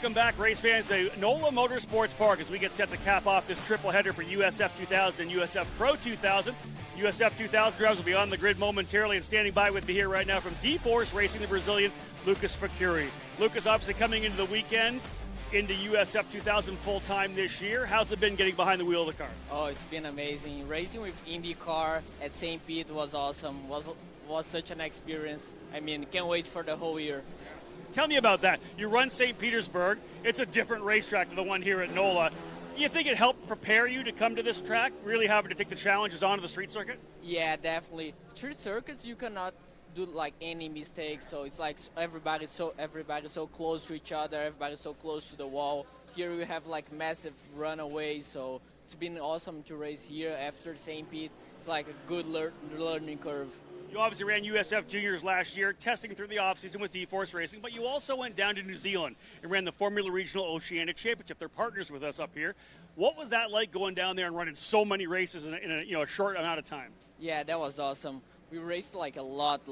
Welcome back, race fans, to NOLA Motorsports Park as we get set to cap off this triple header for USF 2000 and USF Pro 2000. USF 2000 drivers will be on the grid momentarily, and standing by with me here right now from D-Force Racing, the Brazilian Lucas Facuri. Lucas, obviously coming into the weekend, into USF 2000 full-time this year. How's it been getting behind the wheel of the car? Oh, it's been amazing. Racing with IndyCar at St. Pete was awesome. Was such an experience. I mean, can't wait for the whole year. Tell me about that. You run St. Petersburg. It's a different racetrack to the one here at NOLA. Do you think it helped prepare you to come to this track, really having to take the challenges onto the street circuit? Yeah, definitely. Street circuits, you cannot do like any mistakes, so it's like everybody's so close to each other, everybody's so close to the wall. Here we have like massive runaways, so it's been awesome to race here after St. Pete. It's like a good learning curve. You obviously ran USF Juniors last year, testing through the offseason with D-Force Racing, but you also went down to New Zealand and ran the Formula Regional Oceanic Championship. They're partners with us up here. What was that like going down there and running so many races in a short amount of time? Yeah, that was awesome. We raced like a lot,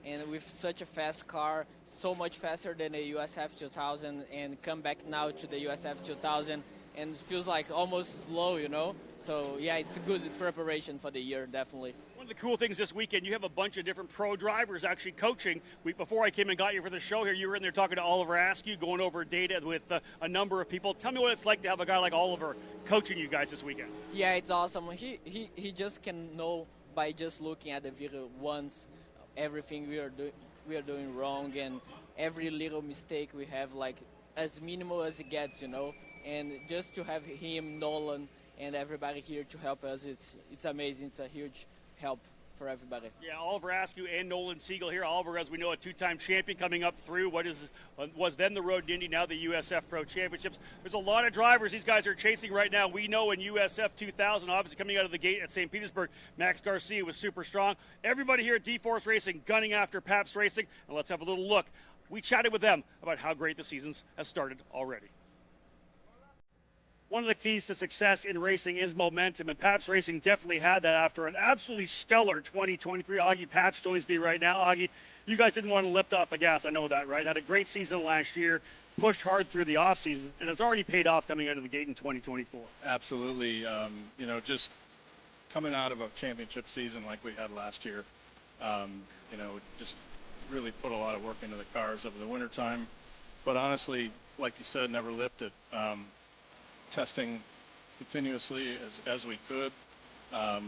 and with such a fast car, so much faster than the USF 2000, and come back now to the USF 2000, and it feels like almost slow, you know? So yeah, it's a good preparation for the year, definitely. One of the cool things this weekend, you have a bunch of different pro drivers actually coaching. Before I came and got you for the show here, you were in there talking to Oliver Askew, going over data with a number of people. Tell me what it's like to have a guy like Oliver coaching you guys this weekend. Yeah, it's awesome. He just can know by just looking at the video once everything we are doing wrong, and every little mistake we have, like as minimal as it gets, you know. And just to have him, Nolan, and everybody here to help us, it's amazing. It's a huge help for everybody. Yeah, Oliver Askew and Nolan Siegel here. Oliver, as we know, a two-time champion coming up through what was then the Road to Indy, now the USF Pro Championships. There's a lot of drivers these guys are chasing right now. We know in USF 2000, obviously coming out of the gate at St. Petersburg, Max Garcia was super strong. Everybody here at D-Force Racing gunning after Pabst Racing, and let's have a little look. We chatted with them about how great the season has started already. One of the keys to success in racing is momentum, and Pabst Racing definitely had that after an absolutely stellar 2023. Augie Pabst joins me right now. Augie, you guys didn't want to lift off the gas, I know that, right? Had a great season last year, pushed hard through the offseason, and it's already paid off coming out of the gate in 2024. Absolutely. Just coming out of a championship season like we had last year, just really put a lot of work into the cars over the wintertime. But honestly, like you said, never lifted. Testing continuously as we could. A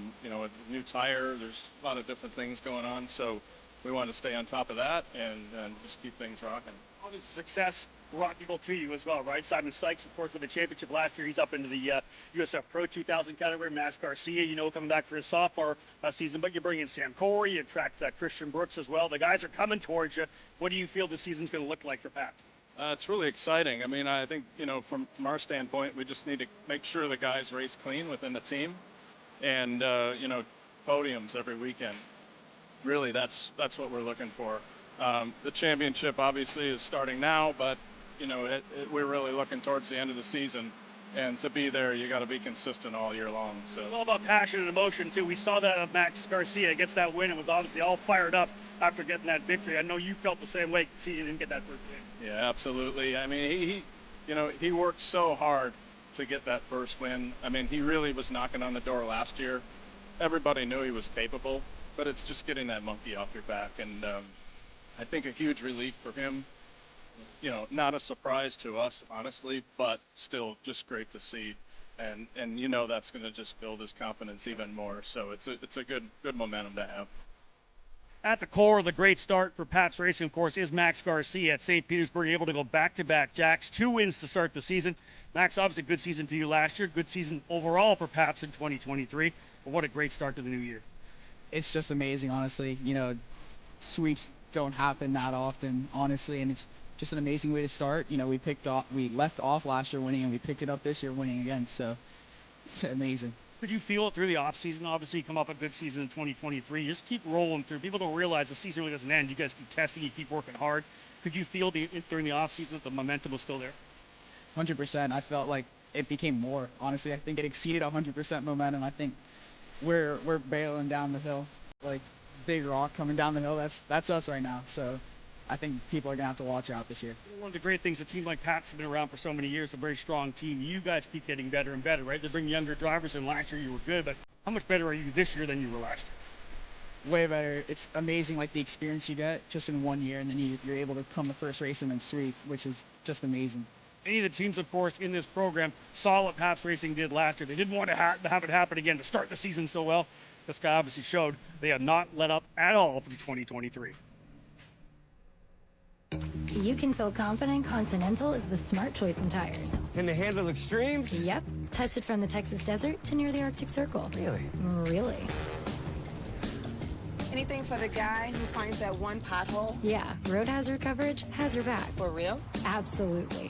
new tire, there's a lot of different things going on, so we wanted to stay on top of that and just keep things rocking. How does success brought people to you as well, right? Simon Sykes, of course, with the championship last year. He's up into the USF Pro 2000 category. Max Garcia, coming back for his sophomore season, but you bring in Sam Corey, you attract Christian Brooks as well. The guys are coming towards you. What do you feel the season's going to look like for Pat? It's really exciting. I mean, I think, from our standpoint, we just need to make sure the guys race clean within the team and, podiums every weekend. Really, that's what we're looking for. The championship obviously is starting now, but, we're really looking towards the end of the season. And to be there, you got to be consistent all year long. So it's all about passion and emotion, too. We saw that of Max Garcia gets that win and was obviously all fired up after getting that victory. I know you felt the same way. See, you didn't get that first win. Yeah, absolutely. I mean, he worked so hard to get that first win. I mean, he really was knocking on the door last year. Everybody knew he was capable, but it's just getting that monkey off your back. And I think a huge relief for him. Not a surprise to us, honestly, but still just great to see. And that's going to just build his confidence even more. So it's a good momentum to have. At the core of the great start for Pabst Racing, of course, is Max Garcia at St. Petersburg, able to go back-to-back jacks, 2 wins to start the season. Max, obviously a good season for you last year, good season overall for Pabst in 2023. But what a great start to the new year. It's just amazing, honestly. Sweeps don't happen that often, honestly, and it's just an amazing way to start. We left off last year winning, and we picked it up this year winning again, so it's amazing. Could you feel it through the offseason? Obviously, you come up a good season in 2023. You just keep rolling through. People don't realize the season really doesn't end. You guys keep testing. You keep working hard. Could you feel during the offseason that the momentum was still there? 100%. I felt like it became more. Honestly, I think it exceeded 100% momentum. I think we're barreling down the hill, like big rock coming down the hill. That's us right now. So I think people are going to have to watch out this year. One of the great things, a team like Pat's has been around for so many years, a very strong team. You guys keep getting better and better, right? They bring younger drivers in. Last year you were good, but how much better are you this year than you were last year? Way better. It's amazing, like the experience you get just in 1 year, and then you're able to come the first race and then sweep, which is just amazing. Any of the teams, of course, in this program saw what Pabst Racing did last year. They didn't want to have it happen again to start the season so well. This guy obviously showed they have not let up at all from 2023. You can feel confident Continental is the smart choice in tires. Can they handle extremes? Yep. Tested from the Texas desert to near the Arctic Circle. Really? Really. Anything for the guy who finds that one pothole? Yeah. Road hazard coverage has your back. For real? Absolutely.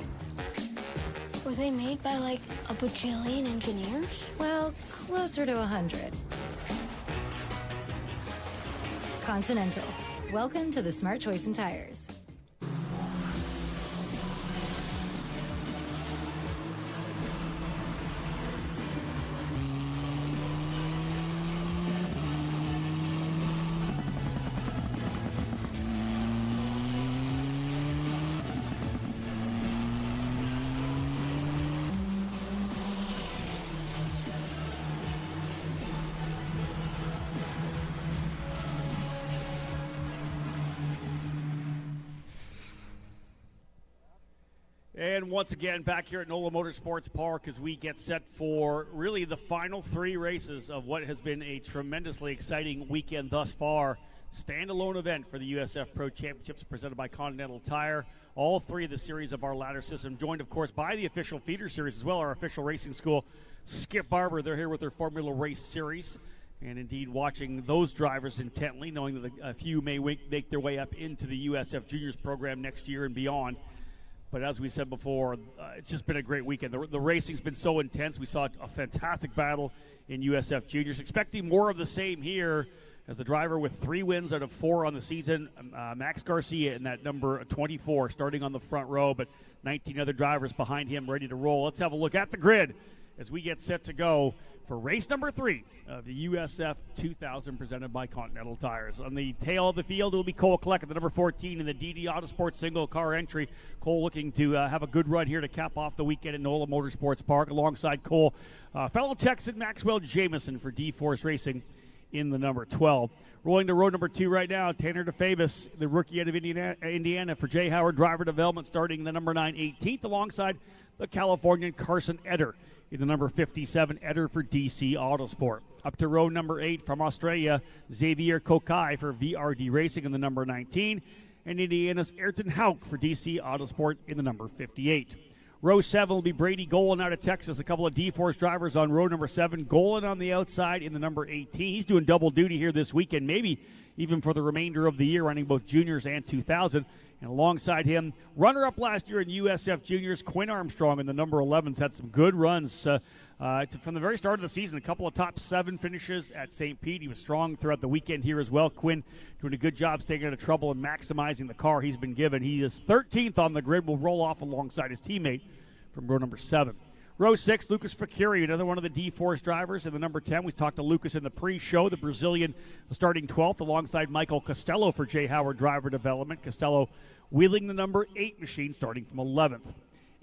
Were they made by like a bajillion engineers? Well, closer to 100. Continental. Welcome to the smart choice in tires. And once again, back here at NOLA Motorsports Park as we get set for really the final 3 races of what has been a tremendously exciting weekend thus far. Standalone event for the USF Pro Championships presented by Continental Tire. All 3 of the series of our ladder system, joined, of course, by the official feeder series as well, our official racing school, Skip Barber. They're here with their Formula Race Series. And indeed, watching those drivers intently, knowing that a few may make their way up into the USF Juniors program next year and beyond. But as we said before, it's just been a great weekend. The racing's been so intense. We saw a fantastic battle in USF Juniors. Expecting more of the same here as the driver with 3 wins out of 4 on the season, Max Garcia in that number 24, starting on the front row, but 19 other drivers behind him ready to roll. Let's have a look at the grid as we get set to go for race number 3 of the USF 2000 presented by Continental Tires. On the tail of the field will be Cole Kleck at the number 14 in the DD Autosport single car entry. Cole looking to have a good run here to cap off the weekend at NOLA Motorsports Park. Alongside Cole, fellow Texan Maxwell Jamison for D-Force Racing in the number 12. Rolling to road number 2 right now, Tanner DeFavis, the rookie out of Indiana for Jay Howard Driver Development, starting the number 9 18th, alongside the Californian Carson Eder in the number 57, Eder for DC Autosport. Up to row number 8 from Australia, Xavier Kokai for VRD Racing in the number 19, and Indiana's Ayrton Hauk for DC Autosport in the number 58. Row 7 will be Brady Golan out of Texas, a couple of D-Force drivers on row number 7. Golan on the outside in the number 18. He's doing double duty here this weekend, maybe even for the remainder of the year, running both juniors and 2000. And alongside him, runner-up last year in USF Juniors, Quinn Armstrong in the number 11's had some good runs from the very start of the season. A couple of top 7 finishes at St. Pete. He was strong throughout the weekend here as well. Quinn doing a good job staying out of trouble and maximizing the car he's been given. He is 13th on the grid, will roll off alongside his teammate from row number 7. Row 6, Lucas Facuri, another one of the D-Force drivers in the number 10. We talked to Lucas in the pre-show. The Brazilian starting 12th alongside Michael Costello for Jay Howard Driver Development. Costello wheeling the number 8 machine starting from 11th.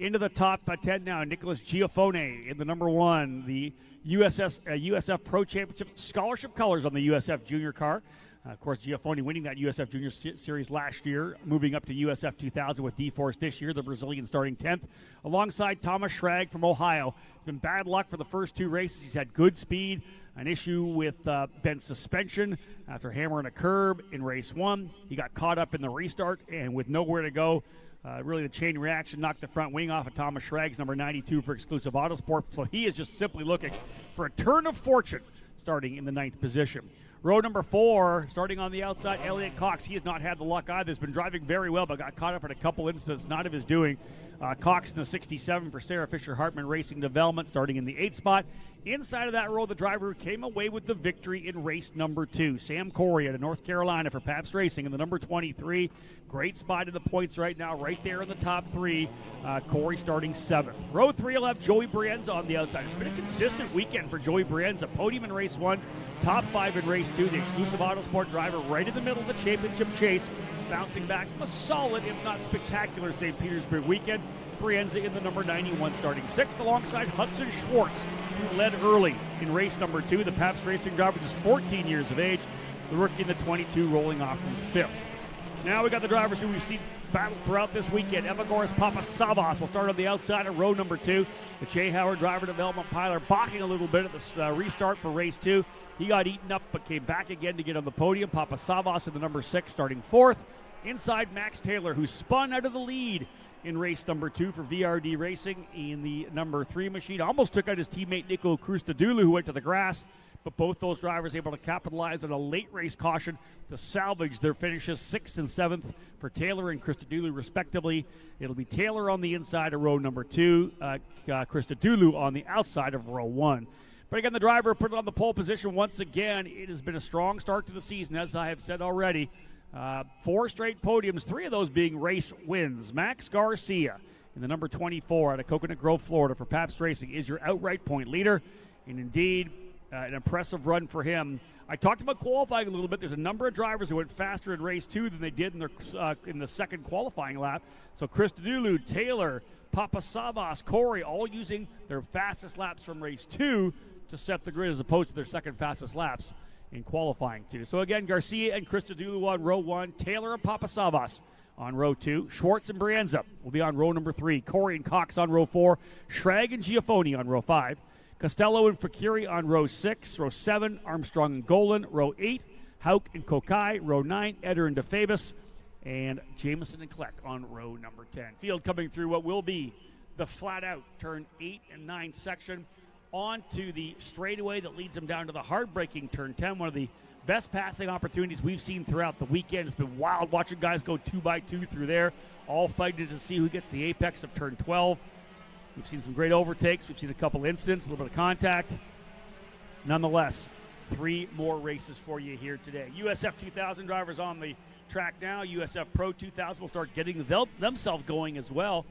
Into the top 10 now, Nicholas Giafone in the number 1. The USF Pro Championship scholarship colors on the USF Junior car. Of course, Giafone winning that USF Junior Series last year, moving up to USF 2000 with D-Force this year, the Brazilian starting 10th, alongside Thomas Schrag from Ohio. It's been bad luck for the first 2 races. He's had good speed, an issue with bent suspension after hammering a curb in race 1. He got caught up in the restart, and with nowhere to go, really the chain reaction knocked the front wing off of Thomas Schrag's number 92 for Exclusive Autosport. So he is just simply looking for a turn of fortune starting in the 9th position. Row number 4, starting on the outside, Elliott Cox. He has not had the luck either. He's been driving very well, but got caught up in a couple incidents, not of his doing. Cox in the 67 for Sarah Fisher Hartman Racing Development, starting in the 8th spot. Inside of that row, the driver who came away with the victory in race number 2, Sam Corey out of North Carolina for Pabst Racing in the number 23. Great spot in the points right now, right there in the top 3. Corey starting 7th. Row 3 will have Joey Brienza on the outside. It's been a consistent weekend for Joey Brienza. Podium in race 1, top 5 in race 2, the exclusive Autosport driver right in the middle of the championship chase, bouncing back from a solid, if not spectacular, St. Petersburg weekend. Brienza in the number 91 starting 6th alongside Hudson Schwartz, who led early in race number 2. The Pabst Racing driver just 14 years of age, the rookie in the 22 rolling off from 5th. Now we got the drivers who we've seen battle throughout this weekend. Evagoras Papasavas will start on the outside of row number 2. The Jay Howard driver development piler balking a little bit at the restart for race 2. He got eaten up but came back again to get on the podium. Papasavas in the number 6 starting 4th. Inside Max Taylor, who spun out of the lead in race number 2 for VRD Racing in the number 3 machine. Almost took out his teammate Nico Christodoulou, who went to the grass, but both those drivers able to capitalize on a late race caution to salvage their finishes 6th and 7th for Taylor and Christodoulou respectively. It'll be Taylor on the inside of row number 2, Christodoulou on the outside of row 1. But again, the driver put it on the pole position once again. It has been a strong start to the season, as I have said already. 4 straight podiums, 3 of those being race wins. Max Garcia in the number 24 out of Coconut Grove, Florida for Pabst Racing is your outright point leader. And indeed, an impressive run for him. I talked about qualifying a little bit. There's a number of drivers who went faster in race 2 than they did in the second qualifying lap. So Christodoulou, Taylor, Papasavas, Corey, all using their fastest laps from race 2 to set the grid as opposed to their second fastest laps in qualifying 2. So again, Garcia and Christodoulou on row 1, Taylor and Papasavas on row 2, Schwartz and Brienza will be on row number 3, Corey and Cox on row 4, Schrag and Giafoni on row 5, Costello and Fakiri on row 6, row 7, Armstrong and Golan, row 8, Hauk and Kokai, row 9, Eder and DeFavis, and Jameson and Kleck on row number 10. Field coming through what will be the flat-out turn 8 and 9 section onto the straightaway that leads them down to the hard-braking turn 10, one of the best passing opportunities we've seen throughout the weekend. It's been wild watching guys go 2x2 through there, all fighting to see who gets the apex of turn 12. We've seen some great overtakes. We've seen a couple incidents, a little bit of contact. Nonetheless, 3 more races for you here today. USF 2000 drivers on the track now. USF Pro 2000 will start getting themselves going as well.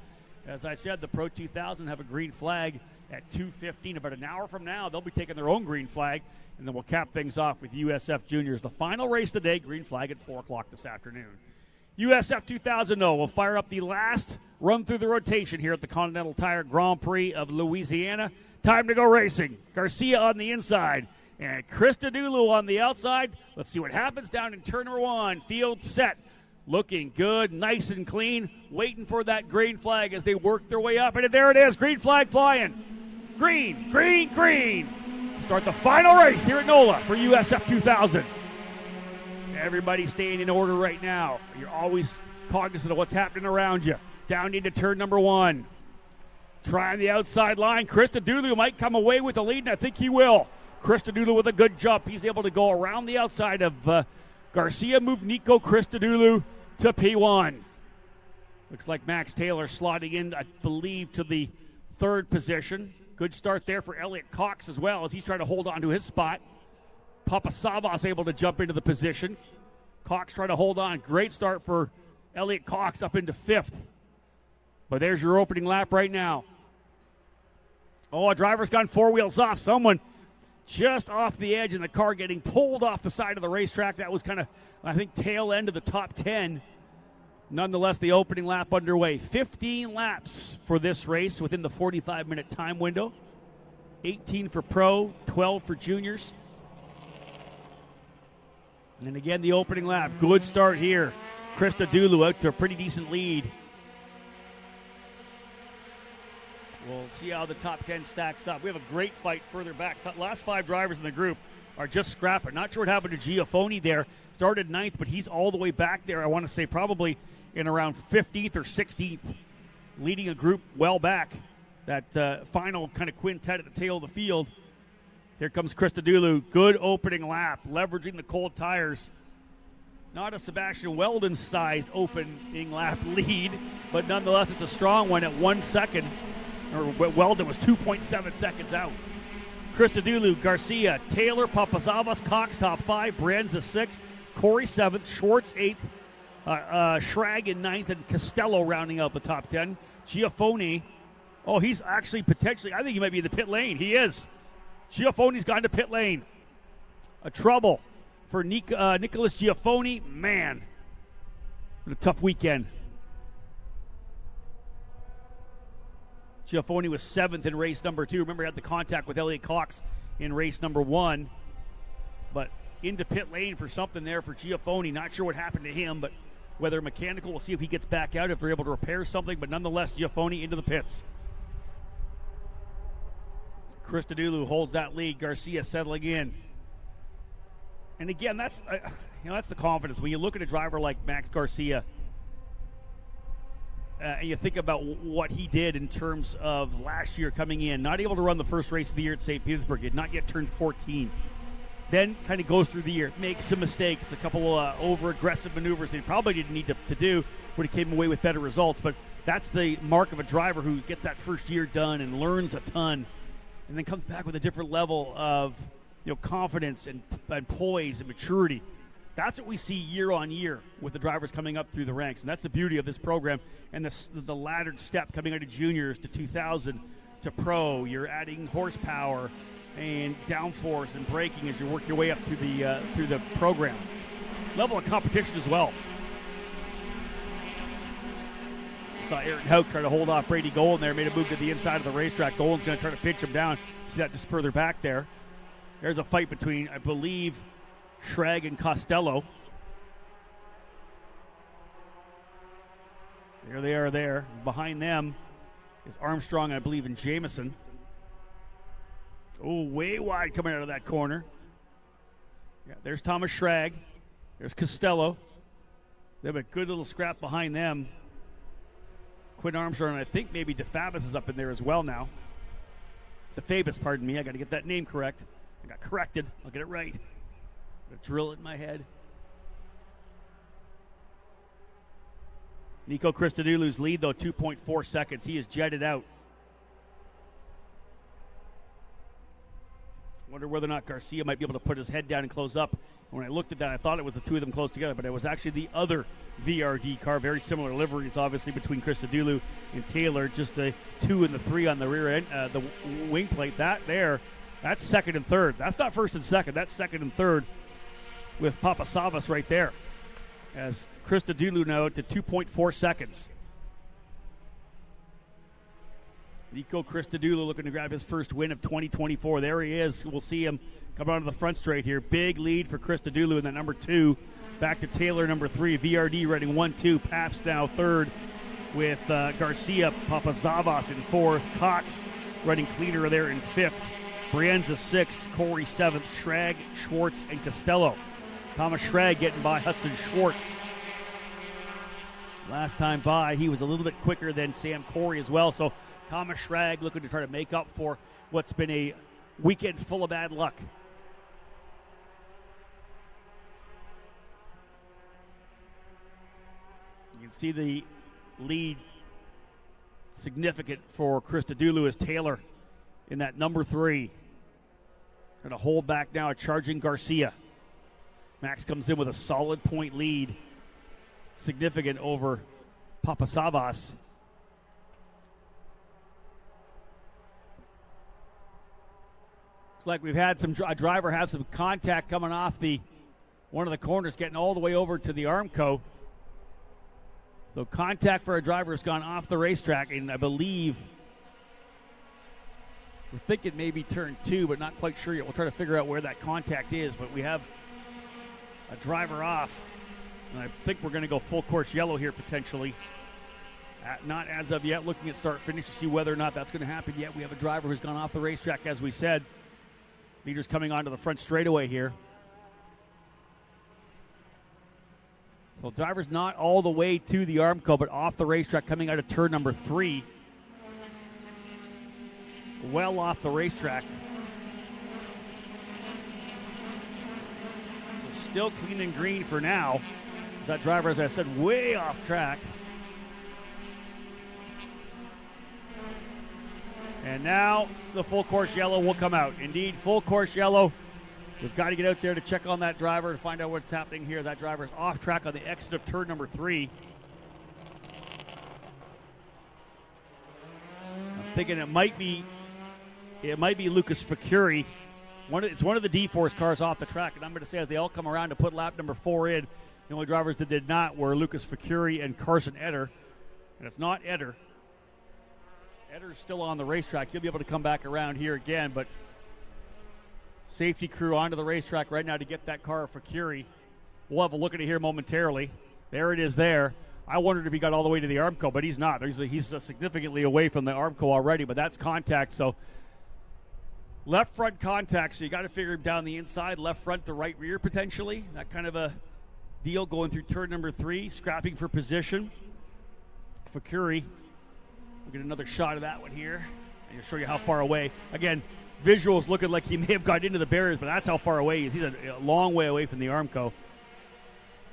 As I said, the Pro 2000 have a green flag at 2:15. About an hour from now, they'll be taking their own green flag, and then we'll cap things off with USF Juniors. The final race today, green flag at 4 o'clock this afternoon. USF 2000, will fire up the last run through the rotation here at the Continental Tire Grand Prix of Louisiana. Time to go racing. Garcia on the inside and Christodoulou on the outside. Let's see what happens down in turn number 1. Field set. Looking good, nice and clean, waiting for that green flag as they work their way up. And there it is, green flag flying. Green, green, green. Start the final race here at NOLA for USF 2000. Everybody staying in order right now. You're always cognizant of what's happening around you. Down into turn number 1. Trying the outside line. Christodoulou might come away with the lead, and I think he will. Christodoulou with a good jump. He's able to go around the outside of Garcia, move Nico Christodoulou to P1. Looks like Max Taylor slotting in, I believe, to the 3rd position. Good start there for Elliot Cox as well as he's trying to hold on to his spot. Papasavas able to jump into the position. Cox trying to hold on. Great start for Elliot Cox up into 5th. But there's your opening lap right now. Oh, a driver's gone 4 wheels off. Someone just off the edge and the car getting pulled off the side of the racetrack. That was kind of, I think, tail end of the top 10. Nonetheless, the opening lap underway. 15 laps for this race within the 45-minute time window. 18 for Pro, 12 for Juniors. And again, the opening lap. Good start here. Christodoulou out to a pretty decent lead. We'll see how the top 10 stacks up. We have a great fight further back. The last 5 drivers in the group are just scrapping. Not sure what happened to Giafoni there. Started 9th, but he's all the way back there. I want to say probably in around 15th or 16th, leading a group well back. That final kind of quintet at the tail of the field. Here comes Christodoulou. Good opening lap, leveraging the cold tires. Not a Sebastian Weldon-sized opening lap lead, but nonetheless, it's a strong one at 1 second. Or Weldon was 2.7 seconds out. Christodoulou, Garcia, Taylor, Papasavas, Cox top 5, Brienza 6th, Corey 7th, Schwartz 8th, Schrag in 9th, and Costello rounding out the top 10. Giafoni, he's actually potentially, I think he might be in the pit lane. He is. Giafoni's gone to pit lane. A trouble for Nicholas Giaffoni. Man, what a tough weekend. Giaffoni was 7th in race number 2. Remember, he had the contact with Elliott Cox in race number 1. But into pit lane for something there for Giaffoni. Not sure what happened to him, but whether mechanical, we'll see if he gets back out, if they're able to repair something. But nonetheless, Giaffoni into the pits. Christodoulou holds that lead. Garcia settling in. And again, that's that's the confidence. When you look at a driver like Max Garcia, and you think about what he did in terms of last year coming in, not able to run the first race of the year at St. Petersburg, he had not yet turned 14. Then kind of goes through the year, makes some mistakes, a couple over-aggressive maneuvers that he probably didn't need to do when he came away with better results. But that's the mark of a driver who gets that first year done and learns a ton, and then comes back with a different level of confidence and poise and maturity. That's what we see year on year with the drivers coming up through the ranks, and that's the beauty of this program and the laddered step coming out of juniors to 2000 to pro. You're adding horsepower and downforce and braking as you work your way up through the program. Level of competition as well. Saw Aaron Hauk try to hold off Brady Golden there, made a move to the inside of the racetrack. Golden's going to try to pinch him down. See that just further back there. There's a fight between, I believe, Schrag and Costello. There they are there. Behind them is Armstrong, I believe, and Jamison. Oh, way wide coming out of that corner. Yeah, there's Thomas Schrag. There's Costello. They have a good little scrap behind them. Quinn Armstrong, and I think maybe DeFabis is up in there as well now. DeFabis, pardon me. I got to get that name correct. I got corrected. I'll get it right. Drill it in my head. Nico Christodoulou's lead, though, 2.4 seconds. He is jetted out. Wonder whether or not Garcia might be able to put his head down and close up. When I looked at that, I thought it was the two of them close together, but it was actually the other VRD car. Very similar liveries, obviously, between Christodoulou and Taylor. Just the 2 and the 3 on the rear end, the wing plate. That's second and third. That's not first and second. That's second and third with Papasavas right there. As Christodoulou now to 2.4 seconds. Nico Christodoulou looking to grab his first win of 2024. There he is. We'll see him come onto the front straight here. Big lead for Christodoulou in that number 2. Back to Taylor, number 3. VRD running 1-2. Paps now third with Garcia, Papasavas in 4th. Cox running cleaner there in 5th. Brienza 6th. Corey 7th. Schrag, Schwartz, and Costello. Thomas Schrag getting by Hudson Schwartz. Last time by, he was a little bit quicker than Sam Corey as well. So Thomas Schrag looking to try to make up for what's been a weekend full of bad luck. You can see the lead significant for Christodoulou as Taylor in that number 3. Going to hold back now, charging Garcia. Max comes in with a solid point lead. Significant over Papasavas. Looks like we've had a driver have some contact coming off one of the corners, getting all the way over to the Armco. So contact for a driver has gone off the racetrack, and I believe we're thinking maybe turn 2, but not quite sure yet. We'll try to figure out where that contact is, but we have a driver off, and I think we're going to go full course yellow here potentially. Not as of yet, looking at start finish to see whether or not that's going to happen yet. We have a driver who's gone off the racetrack, as we said. Leaders coming onto the front straightaway here. So driver's not all the way to the Armco, but off the racetrack coming out of turn number 3. Well off the racetrack. So still clean and green for now. That driver, as I said, way off track. And now the full course yellow will come out. Indeed, full course yellow. We've got to get out there to check on that driver to find out what's happening here. That driver is off track on the exit of turn number 3. I'm thinking it might be Lucas Facuri It's one of the D-Force cars off the track, and I'm going to say as they all come around to put lap number 4 in, the only drivers that did not were Lucas Facuri and Carson Eder, and it's not Eder. Eder's still on the racetrack. He'll be able to come back around here again, but safety crew onto the racetrack right now to get that car for Facuri. We'll have a look at it here momentarily. There it is there. I wondered if he got all the way to the Armco, but he's not. He's significantly away from the Armco already, but that's contact. So left front contact, so you got to figure him down the inside, left front to right rear potentially. That kind of a deal going through turn number 3, scrapping for position. Facuri, we'll get another shot of that one here. And I'll show you how far away. Again, visuals looking like he may have got into the barriers, but that's how far away he is. He's a long way away from the Armco.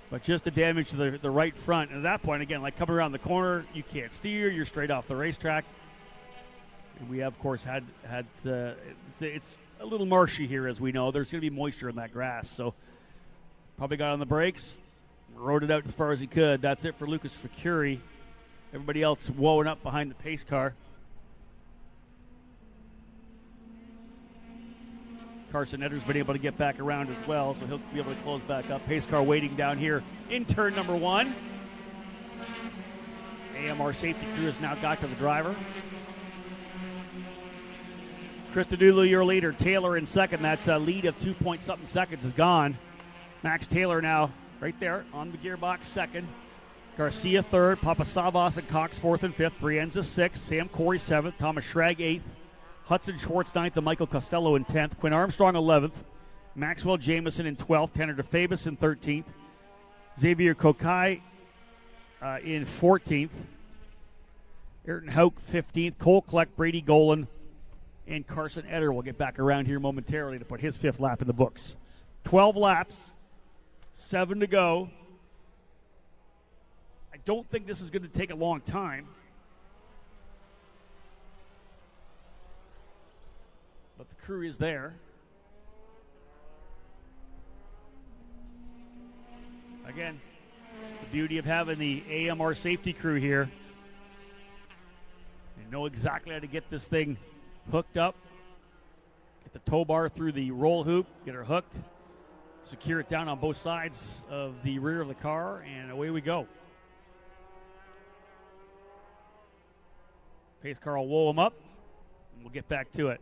But just the damage to the right front. And at that point, again, like coming around the corner, you can't steer. You're straight off the racetrack. And we have, of course, had it's a little marshy here, as we know. There's going to be moisture in that grass. So probably got on the brakes, rode it out as far as he could. That's it for Lucas Facuri. Everybody else woeing up behind the pace car. Carson Eder's been able to get back around as well, so he'll be able to close back up. Pace car waiting down here in turn number 1. AMR safety crew has now got to the driver. Christodoulou, your leader. Taylor in second. That lead of 2-point-something seconds is gone. Max Taylor now right there on the gearbox second. Garcia third. Papasavas and Cox fourth and fifth. Brienza sixth. Sam Corey seventh. Thomas Schrag eighth. Hudson Schwartz ninth and Michael Costello in 10th. Quinn Armstrong 11th. Maxwell Jameson in 12th. Tanner DeFabus in 13th. Xavier Kokai in 14th. Ayrton Hauk 15th. Cole Kleck, Brady Golan, and Carson Eder will get back around here momentarily to put his 5th lap in the books. 12 laps. 7 to go. I don't think this is going to take a long time. But the crew is there. Again, it's the beauty of having the AMR safety crew here. They know exactly how to get this thing hooked up. Get the tow bar through the roll hoop, get her hooked, secure it down on both sides of the rear of the car, and away we go. Pace car will woe him up, and we'll get back to it.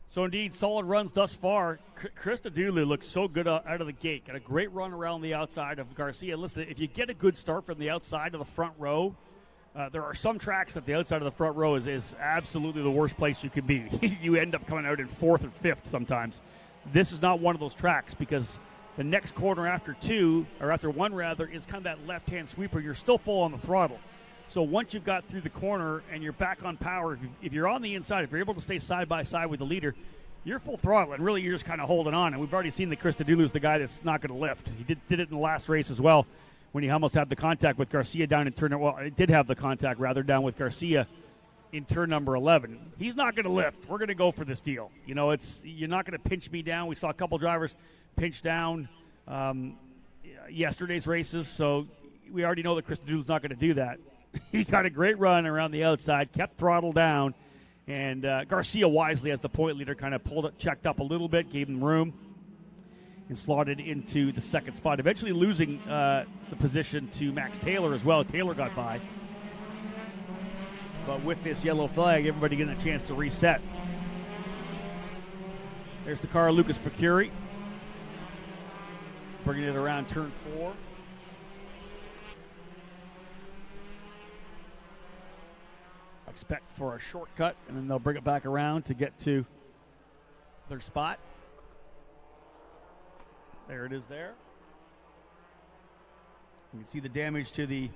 So indeed, solid runs thus far. Christodoulou looks so good out of the gate. Got a great run around the outside of Garcia. Listen, if you get a good start from the outside of the front row, there are some tracks that the outside of the front row is absolutely the worst place you could be. You end up coming out in 4th or 5th sometimes. This is not one of those tracks because the next corner after 2, or after 1 rather, is kind of that left-hand sweeper. You're still full on the throttle. So once you've got through the corner and you're back on power, if you're on the inside, if you're able to stay side by side with the leader, you're full throttle, and really you're just kind of holding on. And we've already seen that Christodoulou's the guy that's not going to lift. He did it in the last race as well when he almost had the contact with Garcia down in turn. Well, it did have the contact rather down with Garcia in turn number 11. He's not going to lift. We're going to go for this deal. You know, you're not going to pinch me down. We saw a couple drivers pinch down yesterday's races, so we already know that Christodoulou's not going to do that. He got a great run around the outside, kept throttle down, and Garcia wisely, as the point leader, kind of checked up a little bit, gave him room, and slotted into the 2nd spot, eventually losing the position to Max Taylor as well. Taylor got by. But with this yellow flag, everybody getting a chance to reset. There's the car of Lucas Facuri, bringing it around turn 4. Expect for a shortcut, and then they'll bring it back around to get to their spot. There it is there. You can see the damage to the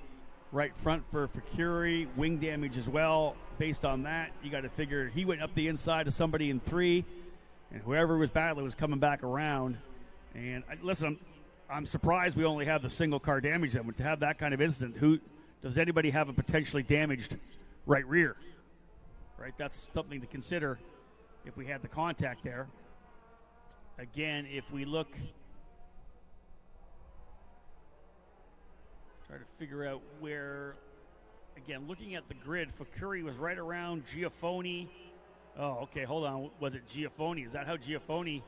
right front for Facuri, wing damage as well. Based on that, you got to figure he went up the inside of somebody in 3, and whoever was battling was coming back around. And listen, I'm surprised we only have the single car damage. Then to have that kind of incident, does anybody have a potentially damaged right rear, right? That's something to consider if we had the contact there. Again, if we look Try to figure out where, again, looking at the grid, Fakuri was right around Giafoni. Oh, okay, hold on. Was it Giafoni? Is that how Giafoni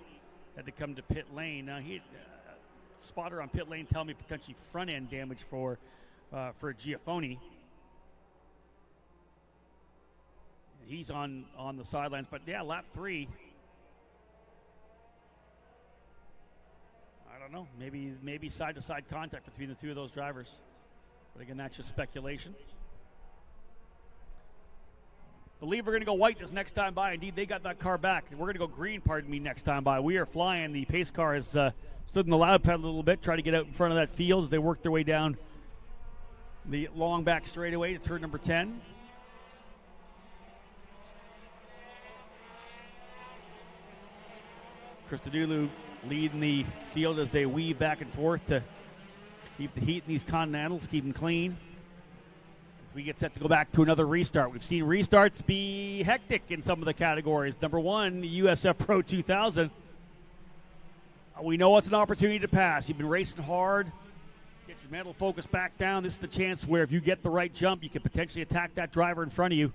had to come to pit lane? Now, he spotter on pit lane telling me potentially front end damage for Giafoni. He's on the sidelines, but yeah, lap 3. I don't know. Maybe side-to-side contact between the two of those drivers. But again, that's just speculation. Believe we're going to go white this next time by. Indeed, they got that car back. We're going to go green, pardon me, next time by. We are flying. The pace car has stood in the loud pedal a little bit, try to get out in front of that field as they work their way down the long back straightaway to turn number 10. Christodoulou leading the field as they weave back and forth to keep the heat in these Continentals, keep them clean. As we get set to go back to another restart. We've seen restarts be hectic in some of the categories. Number 1, USF Pro 2000. We know it's an opportunity to pass. You've been racing hard. Get your mental focus back down. This is the chance where if you get the right jump, you can potentially attack that driver in front of you.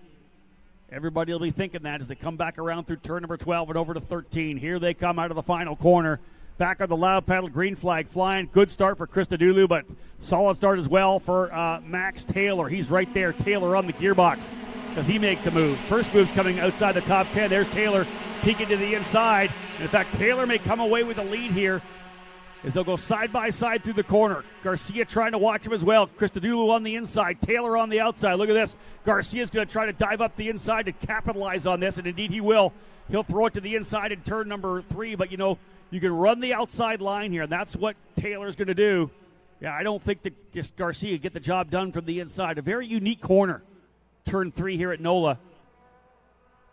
Everybody will be thinking that as they come back around through turn number 12 and over to 13. Here they come out of the final corner. Back on the loud pedal, green flag flying. Good start for Christodoulou, but solid start as well for Max Taylor. He's right there. Taylor on the gearbox. Does he make the move? First move's coming outside the top 10. There's Taylor peeking to the inside. And in fact, Taylor may come away with the lead here as they'll go side by side through the corner. Garcia trying to watch him as well. Christodoulou on the inside, Taylor on the outside. Look at this. Garcia's going to try to dive up the inside to capitalize on this, and indeed he will. He'll throw it to the inside in turn number 3, but you know, you can run the outside line here, and that's what Taylor's going to do. Yeah, I don't think that just Garcia get the job done from the inside. A very unique corner. Turn 3 here at NOLA.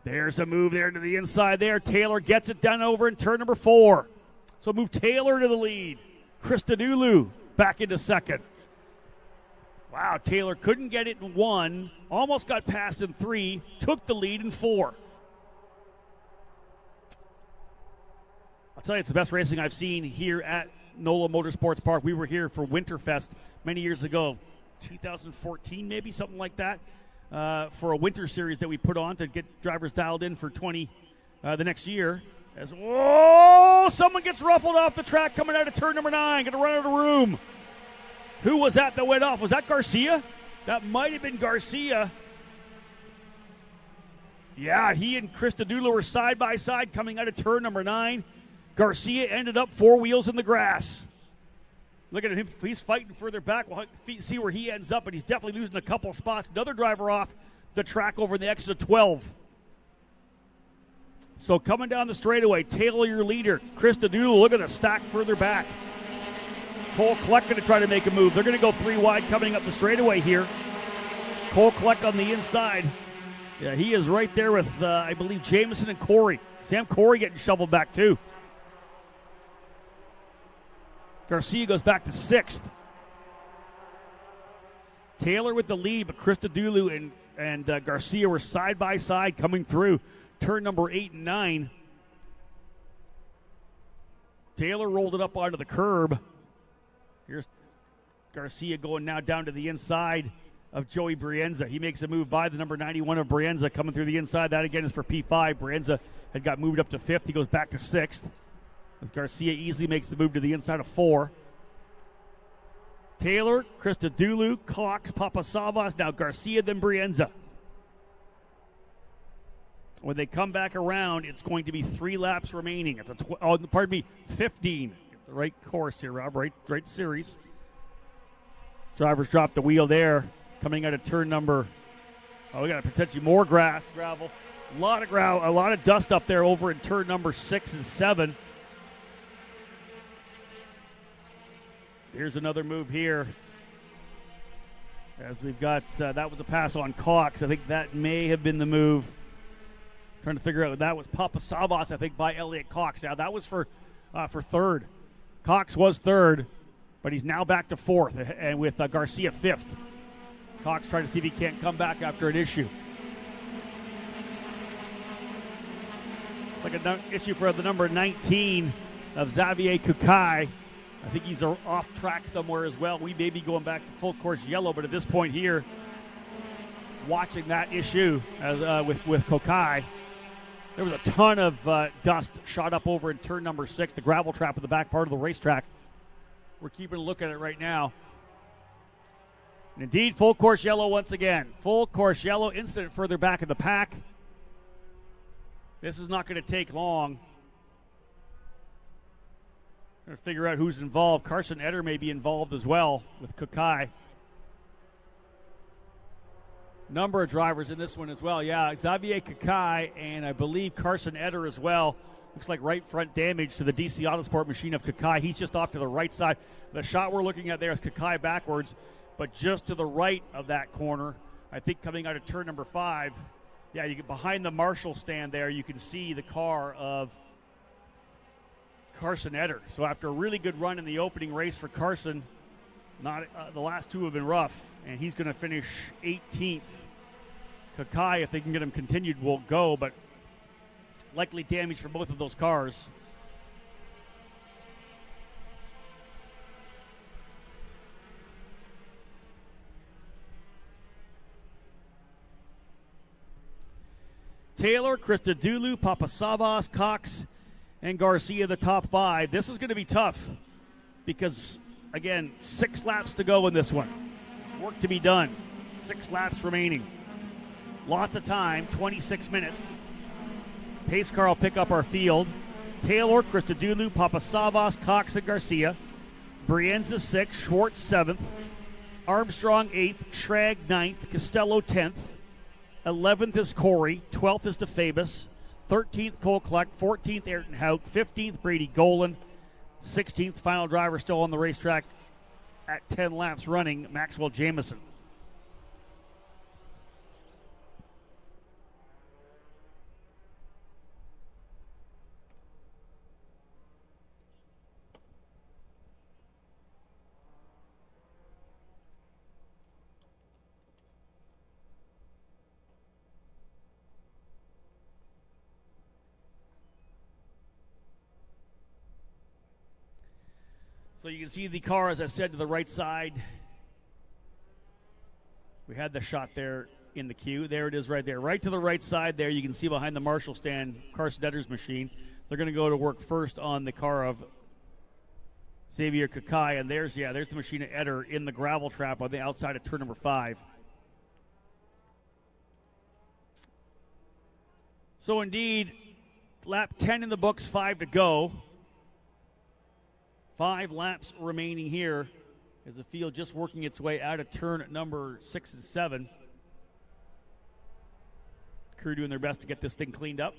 There's a move there to the inside there. Taylor gets it done over in turn number 4. So move Taylor to the lead. Christodoulou back into second. Wow, Taylor couldn't get it in 1, almost got past in 3, took the lead in 4. I'll tell you, it's the best racing I've seen here at NOLA Motorsports Park. We were here for Winterfest many years ago, 2014 maybe, something like that, for a winter series that we put on to get drivers dialed in for the next year. As someone gets ruffled off the track coming out of turn number 9, going to run out of room. Who was that went off? Was that Garcia? That might have been Garcia. Yeah, he and Christodoulou were side by side coming out of turn number 9. Garcia ended up 4 wheels in the grass. Look at him. He's fighting further back. We'll see where he ends up, but he's definitely losing a couple of spots. Another driver off the track over in the exit of 12. So coming down the straightaway, Taylor your leader. Christodoulou, look at the stack further back. Cole Kleck going to try to make a move. They're going to go 3 wide coming up the straightaway here. Cole Kleck on the inside. Yeah, he is right there with, I believe, Jameson and Corey. Sam Corey getting shoveled back too. Garcia goes back to 6th. Taylor with the lead, but Christodoulou and Garcia were side by side coming through turn number 8 and 9. Taylor rolled it up onto the curb. Here's Garcia going now down to the inside of Joey Brienza. He makes a move by the number 91 of Brienza coming through the inside. That again is for P5. Brienza had got moved up to 5th. He goes back to 6th. As Garcia easily makes the move to the inside of 4. Taylor, Christodoulou, Cox, Papasavas, now Garcia, then Brienza. When they come back around, it's going to be 3 laps remaining. It's 15. Get the right course here, Rob. Right series. Drivers drop the wheel there. Coming out of turn number. We got potentially more gravel. A lot of dust up there over in turn number 6 and 7. Here's another move here. As we've got, that was a pass on Cox. I think that may have been the move. Trying to figure out, that was Papasavas, I think, by Elliot Cox. Now, that was for 3rd. Cox was 3rd, but he's now back to 4th, and with Garcia 5th. Cox trying to see if he can't come back after an issue. Like an issue for the number 19 of Xavier Kukai. I think he's off track somewhere as well. We may be going back to full course yellow, but at this point here, watching that issue with Kokai, there was a ton of dust shot up over in turn number 6, the gravel trap in the back part of the racetrack. We're keeping a look at it right now. And indeed, full course yellow once again. Full course yellow, incident further back in the pack. This is not going to take long. Going to figure out who's involved. Carson Eder may be involved as well with Kokai. Number of drivers in this one as well. Yeah, Xavier Kokai and I believe Carson Eder as well. Looks like right front damage to the DC Autosport machine of Kokai. He's just off to the right side. The shot we're looking at there is Kokai backwards, but just to the right of that corner, I think coming out of turn number 5. Yeah, you get behind the Marshall stand there, you can see the car of Carson Eder. So after a really good run in the opening race for Carson, the last 2 have been rough, and he's going to finish 18th. Kokai, if they can get him continued, will go, but likely damage for both of those cars. Taylor, Christodoulou, Papasavas, Cox, and Garcia, the top 5. This is going to be tough because, again, 6 laps to go in this one. Work to be done. 6 laps remaining. Lots of time, 26 minutes. Pace car will pick up our field. Taylor, Christodoulou, Papasavas, Cox, and Garcia. Brienza 6th, Schwartz 7th. Armstrong 8th, Schrag 9th, Costello 10th. 11th is Corey, 12th is DeFabus, 13th Cole Kleck, 14th Ayrton Hauk, 15th Brady Golan, 16th final driver still on the racetrack at 10 laps running, Maxwell Jamison. So you can see the car, as I said, to the right side. We had the shot there in the queue. There it is right there. Right to the right side there, you can see behind the Marshall stand, Carson Eder's machine. They're going to go to work first on the car of Xavier Kokai. And there's the machine of Eder in the gravel trap on the outside of turn number 5. So indeed, lap 10 in the books, 5 to go. 5 laps remaining here as the field just working its way out of turn number 6 and 7. Crew doing their best to get this thing cleaned up.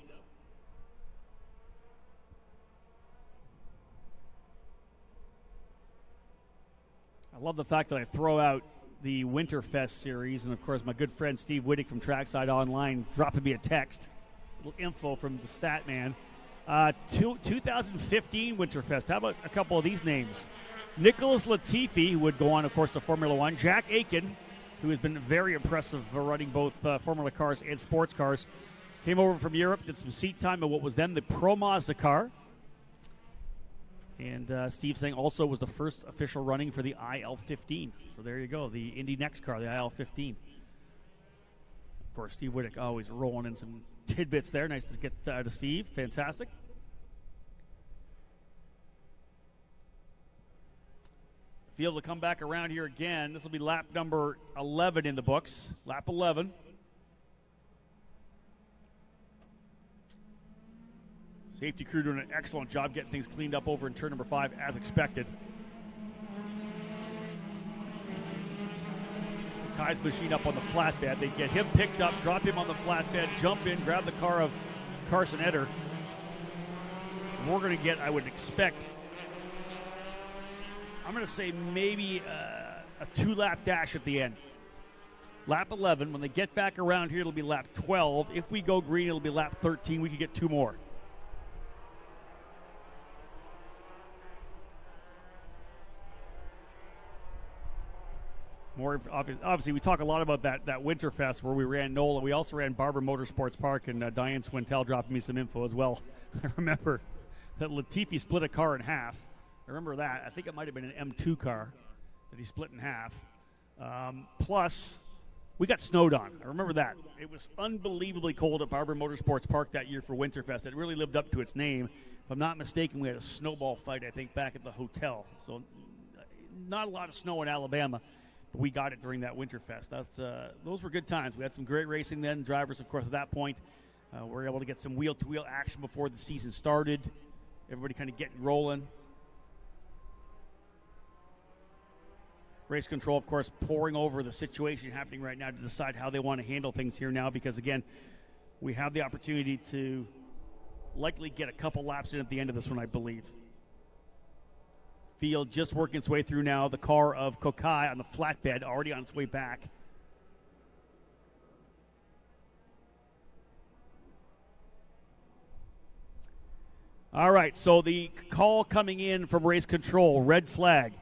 I love the fact that I throw out the Winterfest series, and of course my good friend Steve Wittig from Trackside Online dropping me a text. A little info from the stat man. 2015 Winterfest. How about a couple of these names? Nicholas Latifi, who would go on, of course, to Formula One. Jack Aiken, who has been very impressive running both Formula cars and sports cars. Came over from Europe, did some seat time in what was then the Pro Mazda car. And Steve saying also was the first official running for the IL-15. So there you go, the Indy Next car, the IL-15. Of course, Steve Wittig always rolling in some tidbits there. Nice to get to Steve. Fantastic. Field will come back around here again. This will be lap number 11 in the books. Lap 11. Safety crew doing an excellent job getting things cleaned up over in turn number 5 as expected. Kai's machine up on the flatbed. They get him picked up, drop him on the flatbed, jump in, grab the car of Carson Eder. We're going to get, I would expect, I'm going to say maybe a 2-lap dash at the end. Lap 11. When they get back around here, it'll be lap 12. If we go green, it'll be lap 13. We could get 2 more. More obviously, we talk a lot about that Winterfest where we ran NOLA. We also ran Barber Motorsports Park, and Diane Swintel dropped me some info as well. I remember that Latifi split a car in half. I remember that. I think it might have been an M2 car that he split in half. Plus, we got snowed on. I remember that. It was unbelievably cold at Barber Motorsports Park that year for Winterfest. It really lived up to its name. If I'm not mistaken, we had a snowball fight, I think, back at the hotel. So not a lot of snow in Alabama, but we got it during that Winterfest. Those were good times. We had some great racing then. Drivers, of course, at that point were able to get some wheel-to-wheel action before the season started. Everybody kind of getting rolling. Race control, of course, poring over the situation happening right now to decide how they want to handle things here now because, again, we have the opportunity to likely get a couple laps in at the end of this one, I believe. Field just working its way through now. The car of Kokai on the flatbed, already on its way back. All right, so the call coming in from race control, red flag.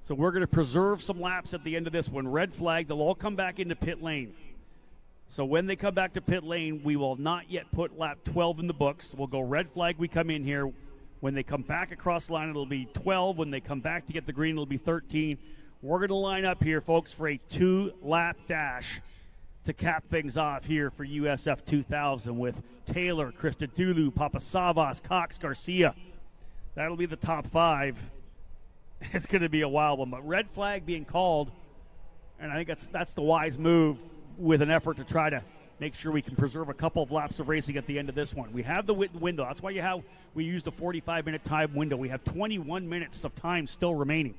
So we're going to preserve some laps at the end of this one. Red flag, they'll all come back into pit lane. So when they come back to pit lane, we will not yet put lap 12 in the books. We'll go red flag, we come in here. When they come back across the line, it'll be 12. When they come back to get the green, it'll be 13. We're going to line up here, folks, for a 2-lap dash to cap things off here for USF 2000 with Taylor, Christodoulou, Papasavas, Cox, Garcia. That'll be the top 5. It's going to be a wild one, but red flag being called, and I think that's the wise move with an effort to try to make sure we can preserve a couple of laps of racing at the end of this one. We have the window. That's why we use the 45-minute time window. We have 21 minutes of time still remaining.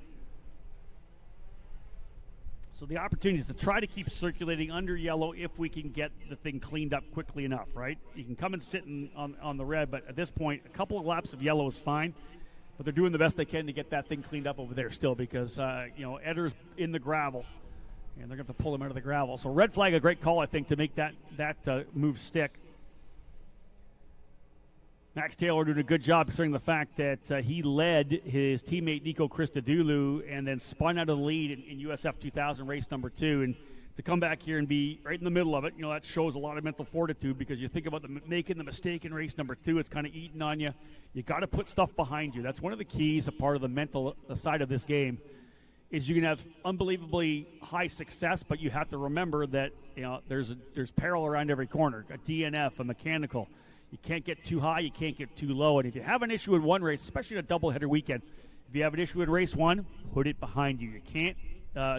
So the opportunity is to try to keep circulating under yellow if we can get the thing cleaned up quickly enough, right? You can come and sit on the red, but at this point, a couple of laps of yellow is fine. But they're doing the best they can to get that thing cleaned up over there still because, Edder's in the gravel, and they're going to have to pull him out of the gravel. So red flag, a great call, I think, to make that move stick. Max Taylor doing a good job considering the fact that he led his teammate Nico Christodoulou and then spun out of the lead in USF 2000 race number 2. And to come back here and be right in the middle of it, that shows a lot of mental fortitude because you think about making the mistake in race number 2, it's kind of eating on you. You got to put stuff behind you. That's one of the keys, a part of the mental side of this game, is you can have unbelievably high success, but you have to remember that there's peril around every corner. A DNF, a mechanical. You can't get too high, you can't get too low. And if you have an issue in one race, especially in a doubleheader weekend, if you have an issue in race 1, put it behind you. You can't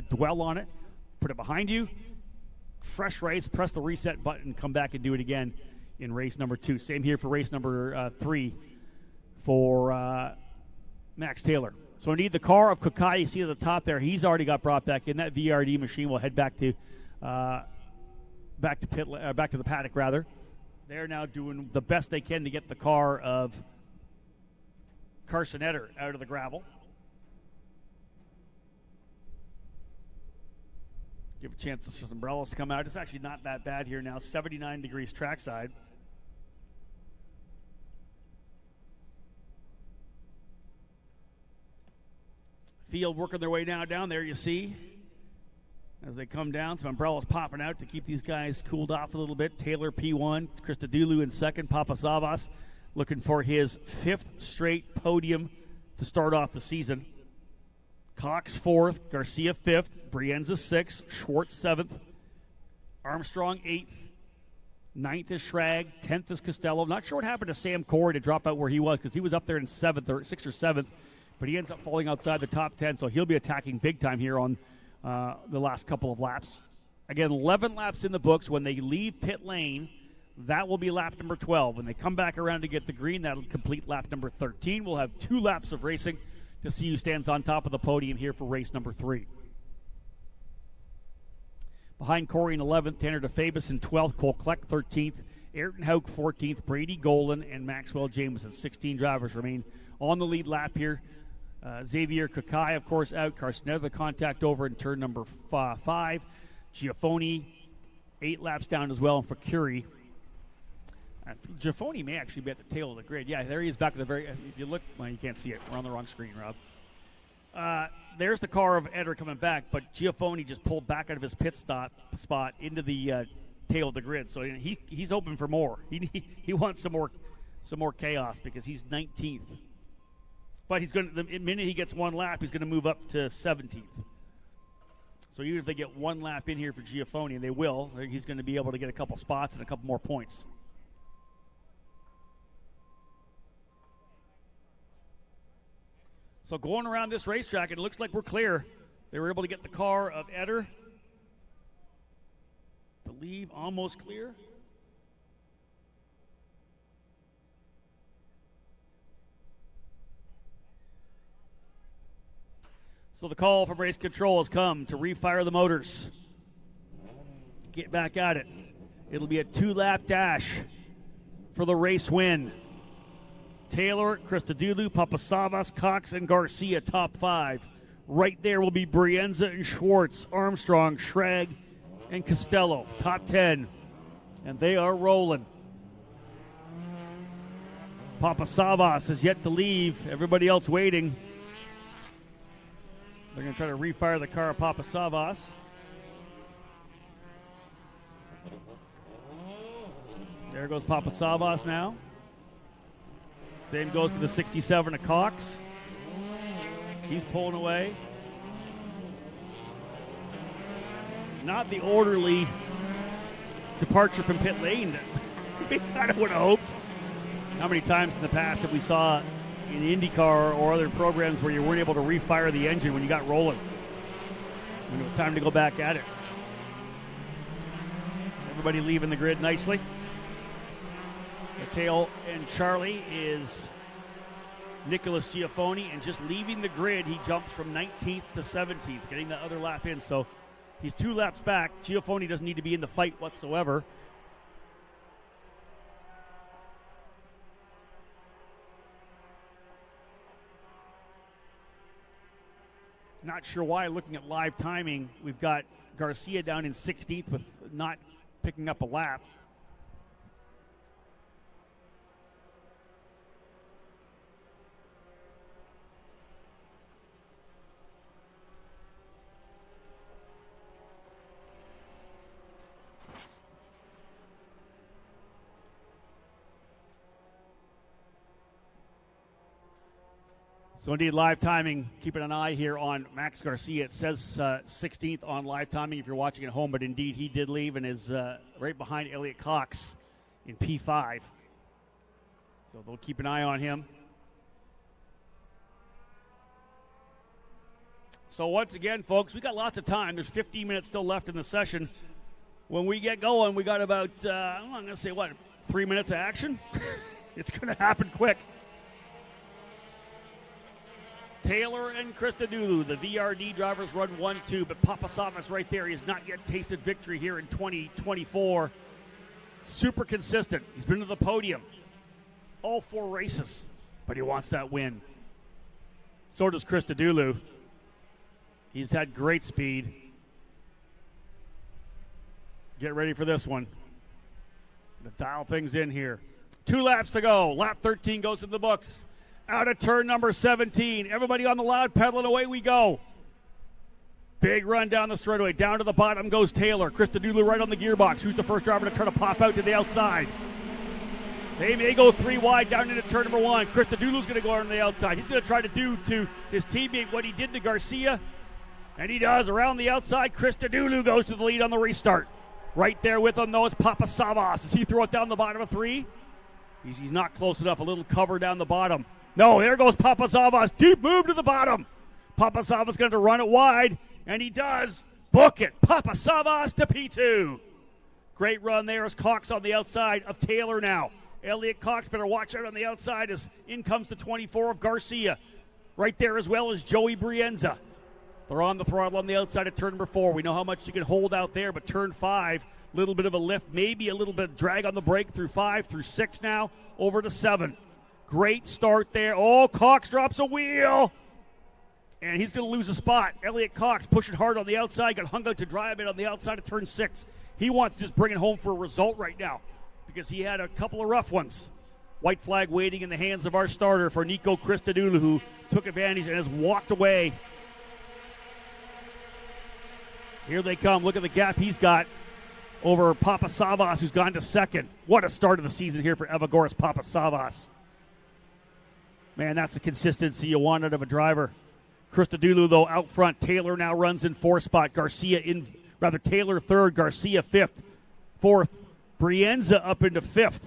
dwell on it. Put it behind you, fresh race, press the reset button, come back and do it again in race number 2. Same here for race number 3 for Max Taylor. So we need the car of Kokai. You see at the top there, he's already got brought back in. That VRD machine will head back to the paddock rather. They're now doing the best they can to get the car of Carson Eder out of the gravel. Give a chance for some umbrellas to come out. It's actually not that bad here now. 79 degrees trackside. Field working their way now down there, you see. As they come down, some umbrellas popping out to keep these guys cooled off a little bit. Taylor P1, Christodoulou in second. Papasavas looking for his 5th straight podium to start off the season. Cox 4th, Garcia 5th, Brienza 6th, Schwartz 7th, Armstrong 8th, 9th is Schrag, 10th is Costello. Not sure what happened to Sam Corey to drop out where he was because he was up there in 6th or 7th, but he ends up falling outside the top 10, so he'll be attacking big time here on the last couple of laps. Again, 11 laps in the books. When they leave pit lane, that will be lap number 12. When they come back around to get the green, that'll complete lap number 13. We'll have 2 laps of racing to see who stands on top of the podium here for race number 3. Behind Corey in 11th, Tanner DeFabus in 12th, Cole Kleck 13th, Ayrton Hauk 14th, Brady Golan, and Maxwell Jameson. 16 drivers remain on the lead lap here. Xavier Kokai, of course, out. Carson Eder, the contact over in turn number 5. Giafoni, 8 laps down as well. And for Curie, Giafoni may actually be at the tail of the grid. Yeah, there he is back at the very, if you look, well, you can't see it. We're on the wrong screen, Rob. There's the car of Eder coming back, but Giafoni just pulled back out of his pit spot into the tail of the grid. So he's open for more. He wants some more chaos because he's 19th. But he's going to, the minute he gets one lap, he's going to move up to 17th. So even if they get one lap in here for Giafoni, and they will, he's going to be able to get a couple spots and a couple more points. So going around this racetrack, it looks like we're clear. They were able to get the car of Eder. I believe almost clear. So the call from race control has come to refire the motors. Get back at it. It'll be a 2-lap dash for the race win. Taylor, Christodoulou, Papasavas, Cox, and Garcia, top 5. Right there will be Brienza and Schwartz, Armstrong, Schrag, and Costello, top 10. And they are rolling. Papasavas has yet to leave. Everybody else waiting. They're going to try to refire the car of Papasavas. There goes Papasavas now. Same goes for the 67 of Cox. He's pulling away. Not the orderly departure from pit lane that we kind of would have hoped. How many times in the past have we saw in IndyCar or other programs where you weren't able to refire the engine when you got rolling, when it was time to go back at it? Everybody leaving the grid nicely. Mateo and Charlie is Nicholas Giafoni, and just leaving the grid, he jumps from 19th to 17th, getting the other lap in. So he's 2 laps back. Giafoni doesn't need to be in the fight whatsoever. Not sure why, looking at live timing, we've got Garcia down in 16th with not picking up a lap. So indeed, live timing, keeping an eye here on Max Garcia. It says 16th on live timing if you're watching at home, but indeed he did leave and is right behind Elliot Cox in P5. So they'll keep an eye on him. So once again, folks, we got lots of time. There's 15 minutes still left in the session. When we get going, we got about, I'm going to say, 3 minutes of action? It's going to happen quick. Taylor and Christodoulou, the VRD drivers, run 1-2, but Papasavas right there. He has not yet tasted victory here in 2024. Super consistent. He's been to the podium all 4 races, but he wants that win. So does Christodoulou. He's had great speed. Get ready for this one. To dial things in here. 2 laps to go. Lap 13 goes in the books. Out of turn number 17. Everybody on the loud pedal, and away we go. Big run down the straightaway. Down to the bottom goes Taylor. Christodoulou right on the gearbox. Who's the first driver to try to pop out to the outside? They may go 3 wide down into turn number 1. Christodoulou's going to go on the outside. He's going to try to do to his teammate what he did to Garcia. And he does. Around the outside, Christodoulou goes to the lead on the restart. Right there with him, though, is Papasavas. Does he throw it down the bottom of 3? He's not close enough. A little cover down the bottom. No, there goes Papasavas. Deep move to the bottom. Papasavas going to run it wide, and he does. Book it. Papasavas to P2. Great run there as Cox on the outside of Taylor now. Elliot Cox better watch out on the outside as in comes the 24 of Garcia. Right there as well as Joey Brienza. They're on the throttle on the outside of turn number 4. We know how much you can hold out there, but turn 5, a little bit of a lift, maybe a little bit of drag on the brake through 5, through 6 now, over to 7. Great start there. Oh, Cox drops a wheel. And he's going to lose a spot. Elliot Cox pushing hard on the outside, got hung out to dry a bit on the outside of turn 6. He wants to just bring it home for a result right now because he had a couple of rough ones. White flag waiting in the hands of our starter for Nico Christodoulou, who took advantage and has walked away. Here they come. Look at the gap he's got over Papasavas, who's gone to second. What a start of the season here for Evagoras Papasavas. Man, that's the consistency you want out of a driver. Christodoulou, though, out front. Taylor now runs in 4th spot. Taylor 3rd, Garcia 5th. 4th, Brienza up into 5th.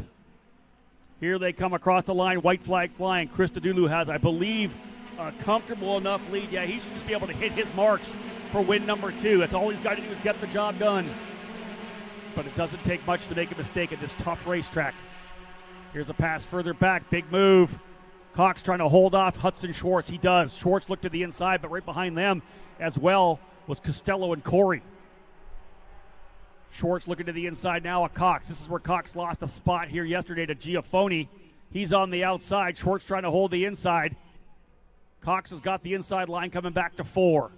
Here they come across the line, white flag flying. Christodoulou has, I believe, a comfortable enough lead. Yeah, he should just be able to hit his marks for win number 2. That's all he's got to do is get the job done. But it doesn't take much to make a mistake at this tough racetrack. Here's a pass further back, big move. Cox trying to hold off Hudson Schwartz. He does. Schwartz looked to the inside, but right behind them as well was Costello and Corey. Schwartz looking to the inside now at Cox. This is where Cox lost a spot here yesterday to Giafoni. He's on the outside. Schwartz trying to hold the inside. Cox has got the inside line coming back to 4.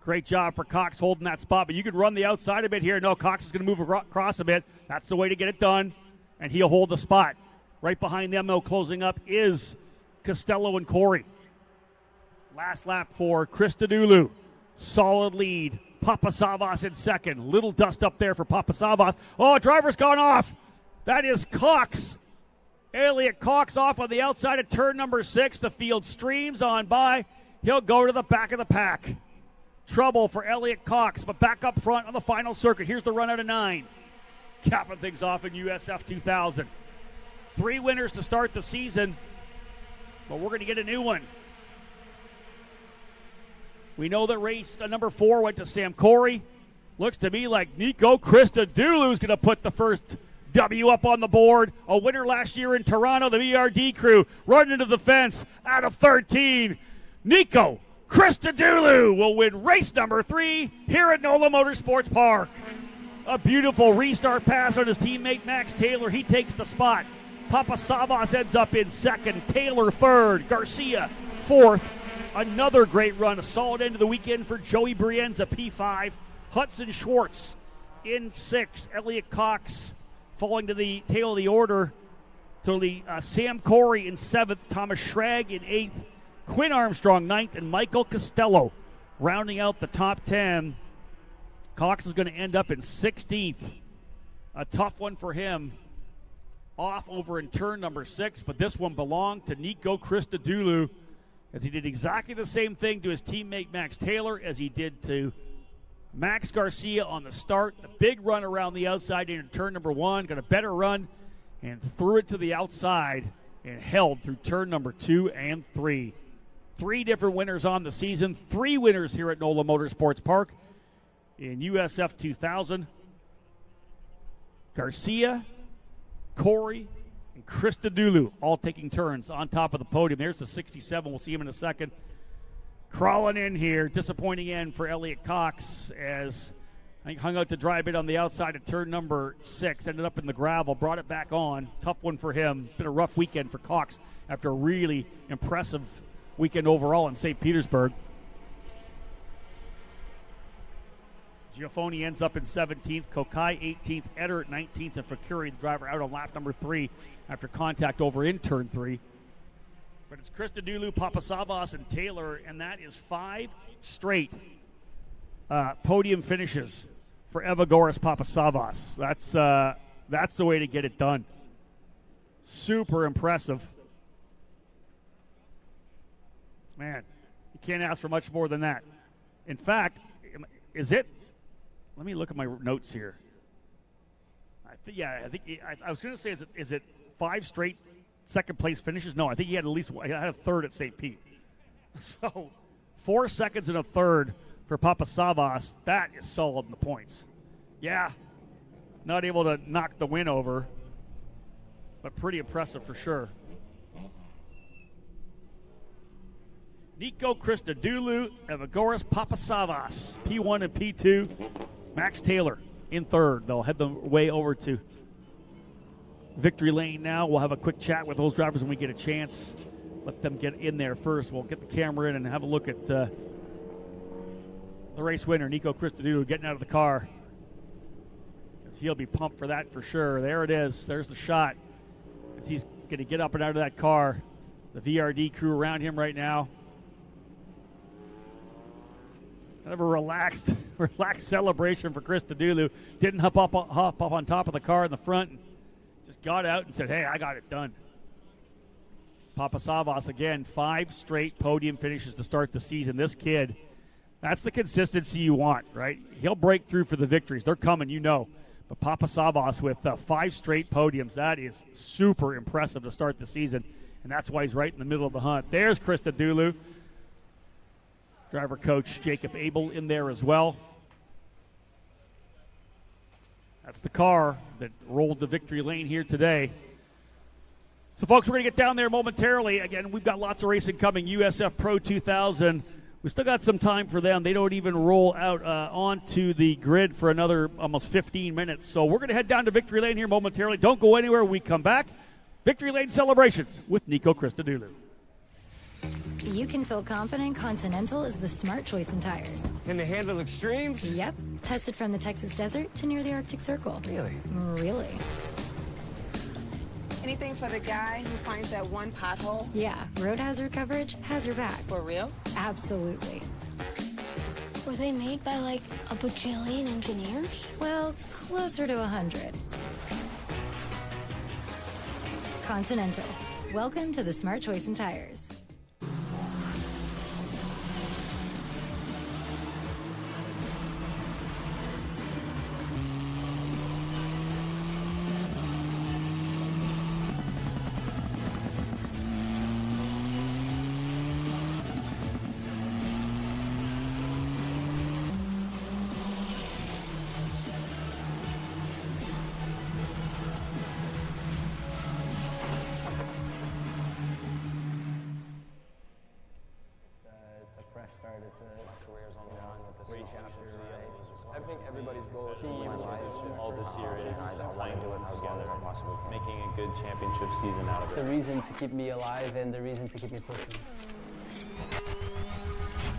Great job for Cox holding that spot, but you could run the outside a bit here. No, Cox is going to move across a bit. That's the way to get it done, and he'll hold the spot. Right behind them, though, closing up is Costello and Corey. Last lap for Christodoulou. Solid lead. Papasavas in 2nd. Little dust up there for Papasavas. Oh, driver's gone off. That is Cox. Elliot Cox off on the outside of turn number 6. The field streams on by. He'll go to the back of the pack. Trouble for Elliot Cox, but back up front on the final circuit. Here's the run out of 9. Capping things off in USF 2000. 3 winners to start the season, but we're going to get a new one. We know that race number 4 went to Sam Corey. Looks to me like Nico Christodoulou is going to put the first W up on the board. A winner last year in Toronto, the VRD crew running into the fence out of 13. Nico Christodoulou will win race number 3 here at NOLA Motorsports Park. A beautiful restart pass on his teammate Max Taylor. He takes the spot. Papasavas ends up in 2nd. Taylor 3rd. Garcia 4th. Another great run. A solid end of the weekend for Joey Brienza, P5. Hudson Schwartz in 6th. Elliot Cox falling to the tail of the order. So Sam Corey in 7th. Thomas Schrag in 8th. Quinn Armstrong 9th. And Michael Costello rounding out the top 10. Cox is going to end up in 16th. A tough one for him. Off over in turn number 6, but this one belonged to Nico Christodoulou, as he did exactly the same thing to his teammate Max Taylor as he did to Max Garcia on the start. The big run around the outside into turn number 1, got a better run and threw it to the outside and held through turn number 2 and 3. 3 different winners on the season, 3 winners here at NOLA Motorsports Park in USF 2000. Garcia, Corey, and Christodoulou all taking turns on top of the podium. There's the 67. We'll see him in a second. Crawling in here. Disappointing end for Elliot Cox, as I think hung out to dry a bit on the outside of turn number 6. Ended up in the gravel. Brought it back on. Tough one for him. Been a rough weekend for Cox after a really impressive weekend overall in St. Petersburg. Giafoni ends up in 17th, Kokai 18th, Eder at 19th, and Fakuri, the driver, out on lap number 3 after contact over in turn 3. But it's Christodoulou, Papasavas, and Taylor, and that is 5 straight podium finishes for Evagoras Papasavas. That's the way to get it done. Super impressive. Man, you can't ask for much more than that. In fact, is it? Let me look at my notes here. I was going to say, is it 5 straight second place finishes? No, I think he had at least he had a 3rd at St. Pete. So 4 seconds and a 3rd for Papasavas. That is solid in the points. Yeah, not able to knock the win over, but pretty impressive for sure. Nico Christodoulou, Evagoras Papasavas, P1 and P2. Max Taylor in 3rd. They'll head the way over to victory lane now. We'll have a quick chat with those drivers when we get a chance. Let them get in there first. We'll get the camera in and have a look at the race winner, Nico Christodoulou, getting out of the car. He'll be pumped for that for sure. There it is. There's the shot. As he's going to get up and out of that car. The VRD crew around him right now. Kind of a relaxed celebration for Christodoulou. Didn't hop up on top of the car in the front. And just got out and said, hey, I got it done. Papasavas, again, 5 straight podium finishes to start the season. This kid, that's the consistency you want, right? He'll break through for the victories. They're coming, you know. But Papasavas with 5 straight podiums, that is super impressive to start the season. And that's why he's right in the middle of the hunt. There's Krista Dulu. Driver coach Jacob Abel in there as well. That's the car that rolled the victory lane here today. So, folks, we're going to get down there momentarily. Again, we've got lots of racing coming. USF Pro 2000. We still got some time for them. They don't even roll out onto the grid for another almost 15 minutes. So we're going to head down to Victory Lane here momentarily. Don't go anywhere. When we come back, Victory Lane celebrations with Nico Christodoulou. You can feel confident Continental is the smart choice in tires. Can they handle extremes? Yep. Tested from the Texas desert to near the Arctic Circle. Really? Really. Anything for the guy who finds that one pothole? Yeah, road hazard coverage has your back. For real? Absolutely. Were they made by like a bajillion engineers? Well, closer to 100. Continental. Welcome to the smart choice in tires. I think everybody's goal is to win all this year is wanting to work together, making a good championship season out of it. The reason to keep me alive and the reason to keep me pushing.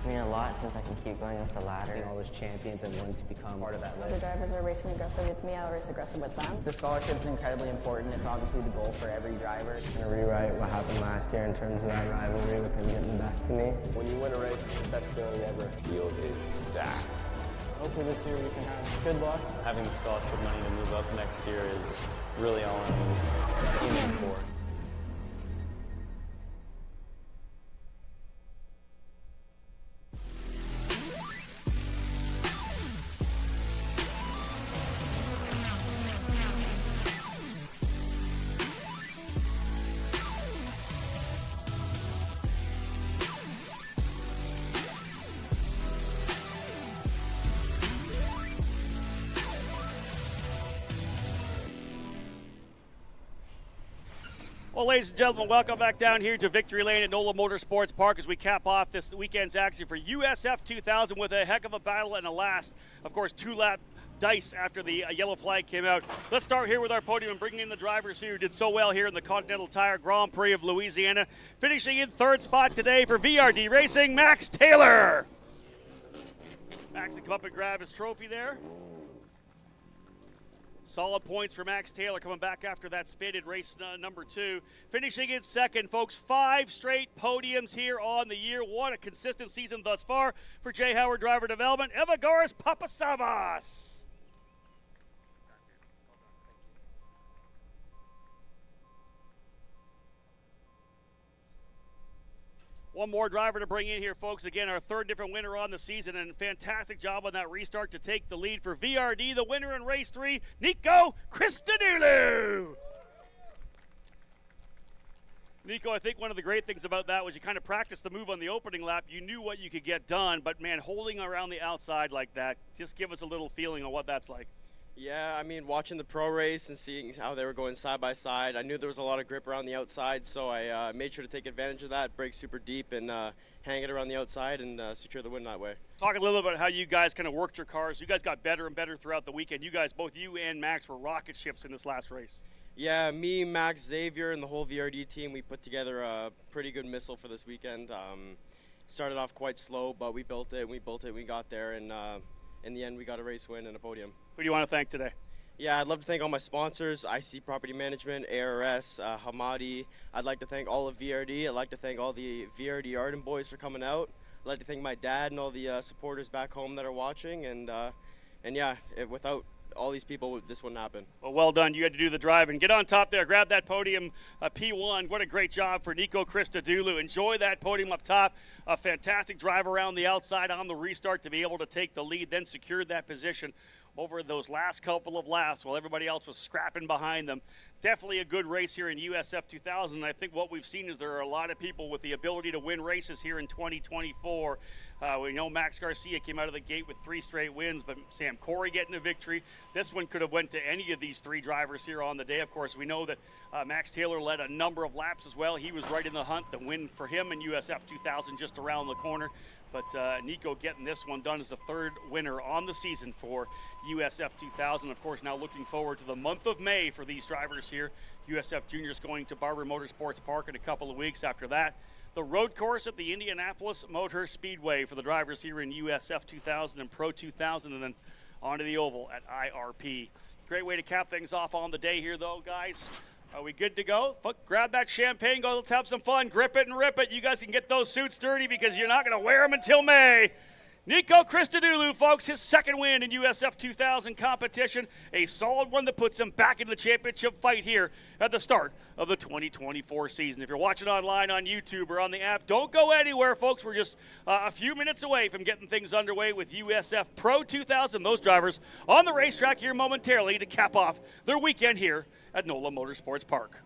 I mean, a lot since I can keep going up the ladder. All those champions and wanting to become part of that list. The drivers are racing aggressive with me, I'll race aggressive with them. The scholarship is incredibly important. It's obviously the goal for every driver. I'm going to rewrite what happened last year in terms of that rivalry with him getting the best of me. When you win a race, it's the best feeling ever. Field is stacked. Hopefully this year we can have good luck. Having the scholarship money to move up next year is really all I'm aiming for. Well, ladies and gentlemen, welcome back down here to Victory Lane at NOLA Motorsports Park as we cap off this weekend's action for USF 2000 with a heck of a battle and a last, of course, 2-lap dice after the yellow flag came out. Let's start here with our podium and bringing in the drivers who did so well here in the Continental Tire Grand Prix of Louisiana. Finishing in 3rd spot today for VRD Racing, Max Taylor. Max will come up and grab his trophy there. Solid points for Max Taylor coming back after that spin in race number 2. Finishing in 2nd, folks, 5 straight podiums here on the year. What a consistent season thus far for J. Howard Driver Development. Evagoras Papasavas. One more driver to bring in here, folks. Again, our 3rd different winner on the season, and fantastic job on that restart to take the lead for VRD. The winner in race 3, Nico Christodoulou. Nico, I think one of the great things about that was you kind of practiced the move on the opening lap. You knew what you could get done, but man, holding around the outside like that, just give us a little feeling on what that's like. Yeah, I mean, watching the pro race and seeing how they were going side by side, I knew there was a lot of grip around the outside, so I made sure to take advantage of that, brake super deep, and hang it around the outside and secure the win that way. Talk a little bit about how you guys kind of worked your cars. You guys got better and better throughout the weekend. You guys, both you and Max, were rocket ships in this last race. Yeah, me, Max, Xavier, and the whole VRD team, we put together a pretty good missile for this weekend. Started off quite slow, but we built it, we got there, and in the end, we got a race win and a podium. Who do you want to thank today? Yeah, I'd love to thank all my sponsors, IC Property Management, ARS, Hamadi. I'd like to thank all of VRD. I'd like to thank all the VRD Arden boys for coming out. I'd like to thank my dad and all the supporters back home that are watching. And yeah, without all these people, this wouldn't happen. Well done. You had to do the drive and get on top there. Grab that podium, P1. What a great job for Nico Christodoulou. Enjoy that podium up top. A fantastic drive around the outside on the restart to be able to take the lead, then secured that position over those last couple of laps while everybody else was scrapping behind them. Definitely a good race here in USF 2000. I think what we've seen is there are a lot of people with the ability to win races here in 2024. We know Max Garcia came out of the gate with 3 straight wins, but Sam Corey getting a victory. This one could have went to any of these 3 drivers here on the day. Of course, we know that Max Taylor led a number of laps as well. He was right in the hunt. The win for him in USF 2000 just around the corner. But Nico getting this one done as the 3rd winner on the season for USF 2000. Of course, now looking forward to the month of May for these drivers here. USF Juniors going to Barber Motorsports Park in a couple of weeks. After that, the road course at the Indianapolis Motor Speedway for the drivers here in USF 2000 and Pro 2000, and then onto the oval at IRP. Great way to cap things off on the day here, though, guys. Are we good to go? Grab that champagne, go, let's have some fun. Grip it and rip it. You guys can get those suits dirty because you're not going to wear them until May. Nico Christodoulou, folks, his 2nd win in USF 2000 competition. A solid one that puts him back into the championship fight here at the start of the 2024 season. If you're watching online on YouTube or on the app, don't go anywhere, folks. We're just a few minutes away from getting things underway with USF Pro 2000. Those drivers on the racetrack here momentarily to cap off their weekend here at NOLA Motorsports Park.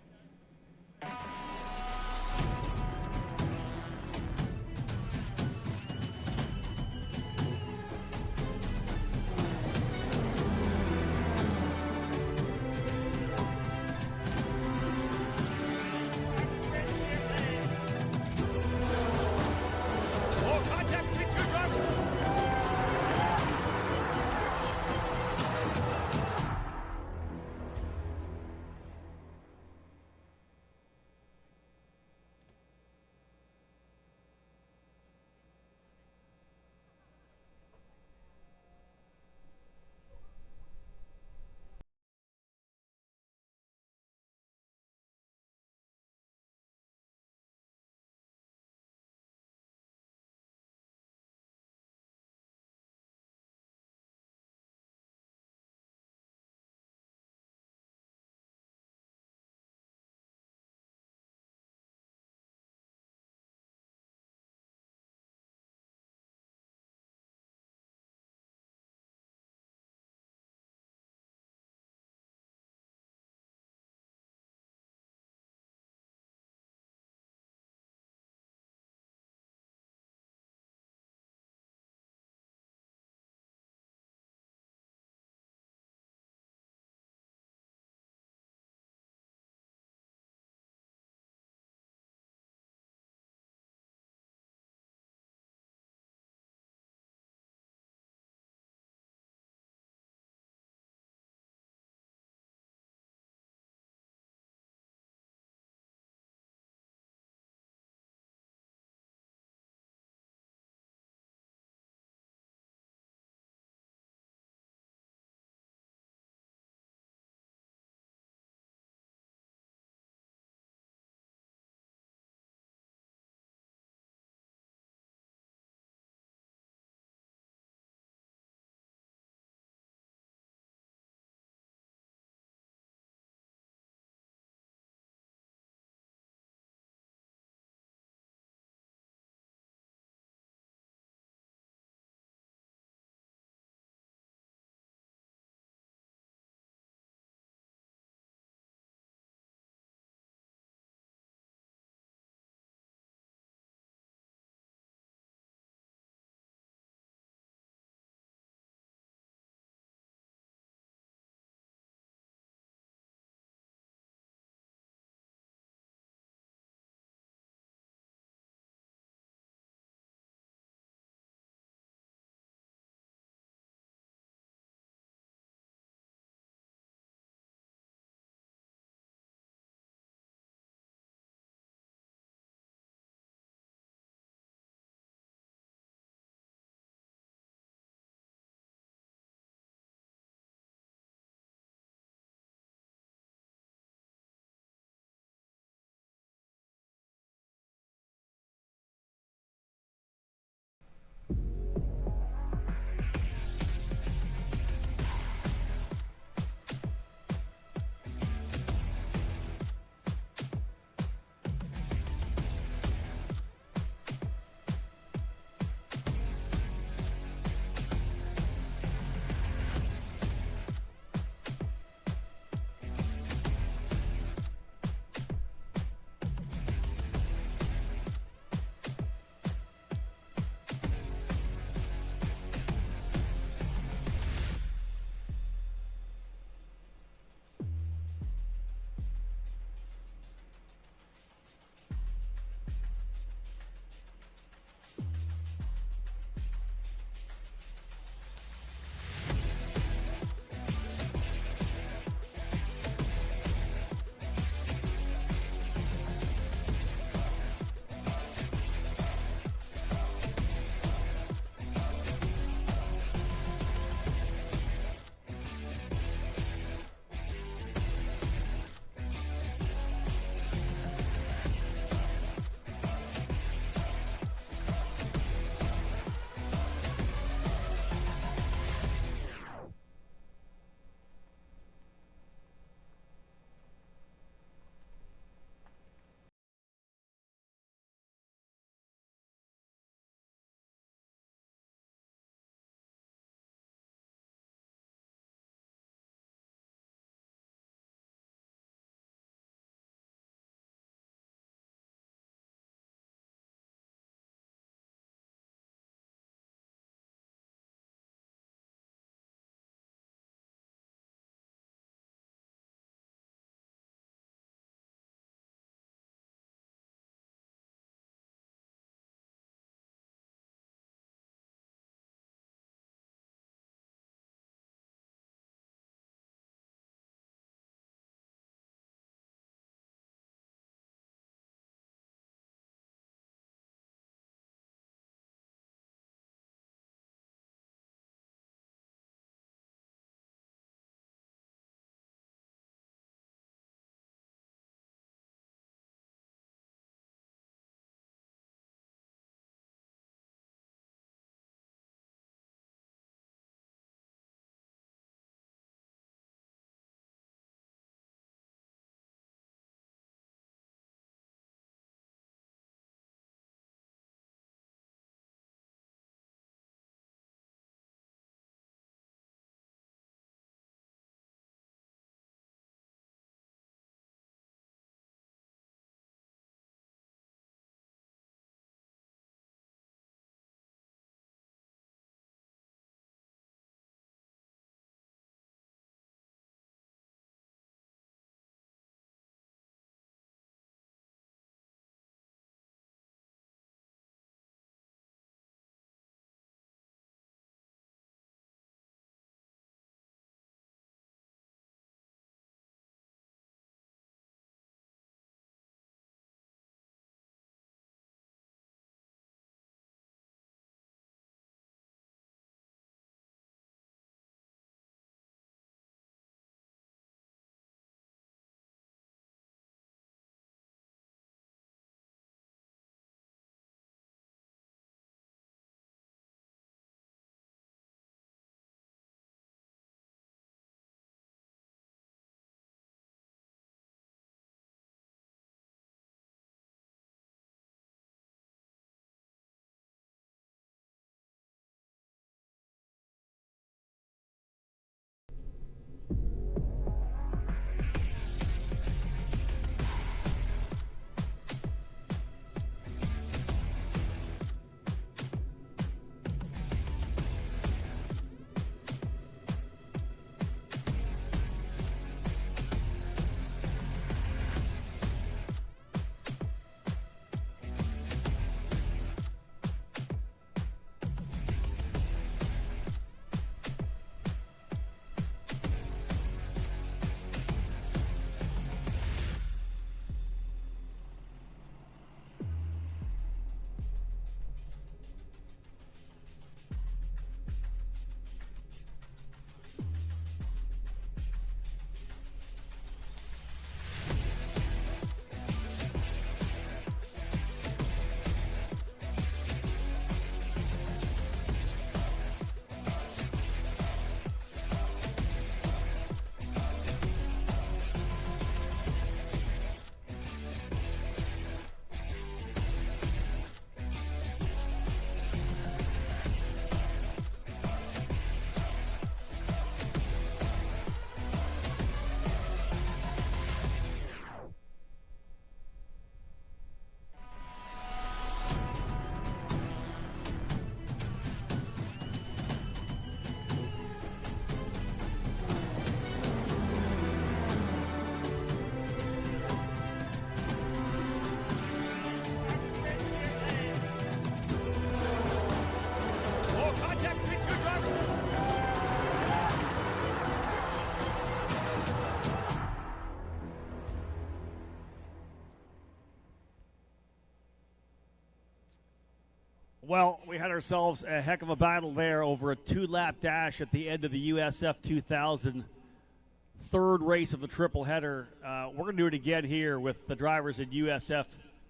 Well, we had ourselves a heck of a battle there over a 2-lap dash at the end of the USF2000 third race of the triple header. We're going to do it again here with the drivers at USF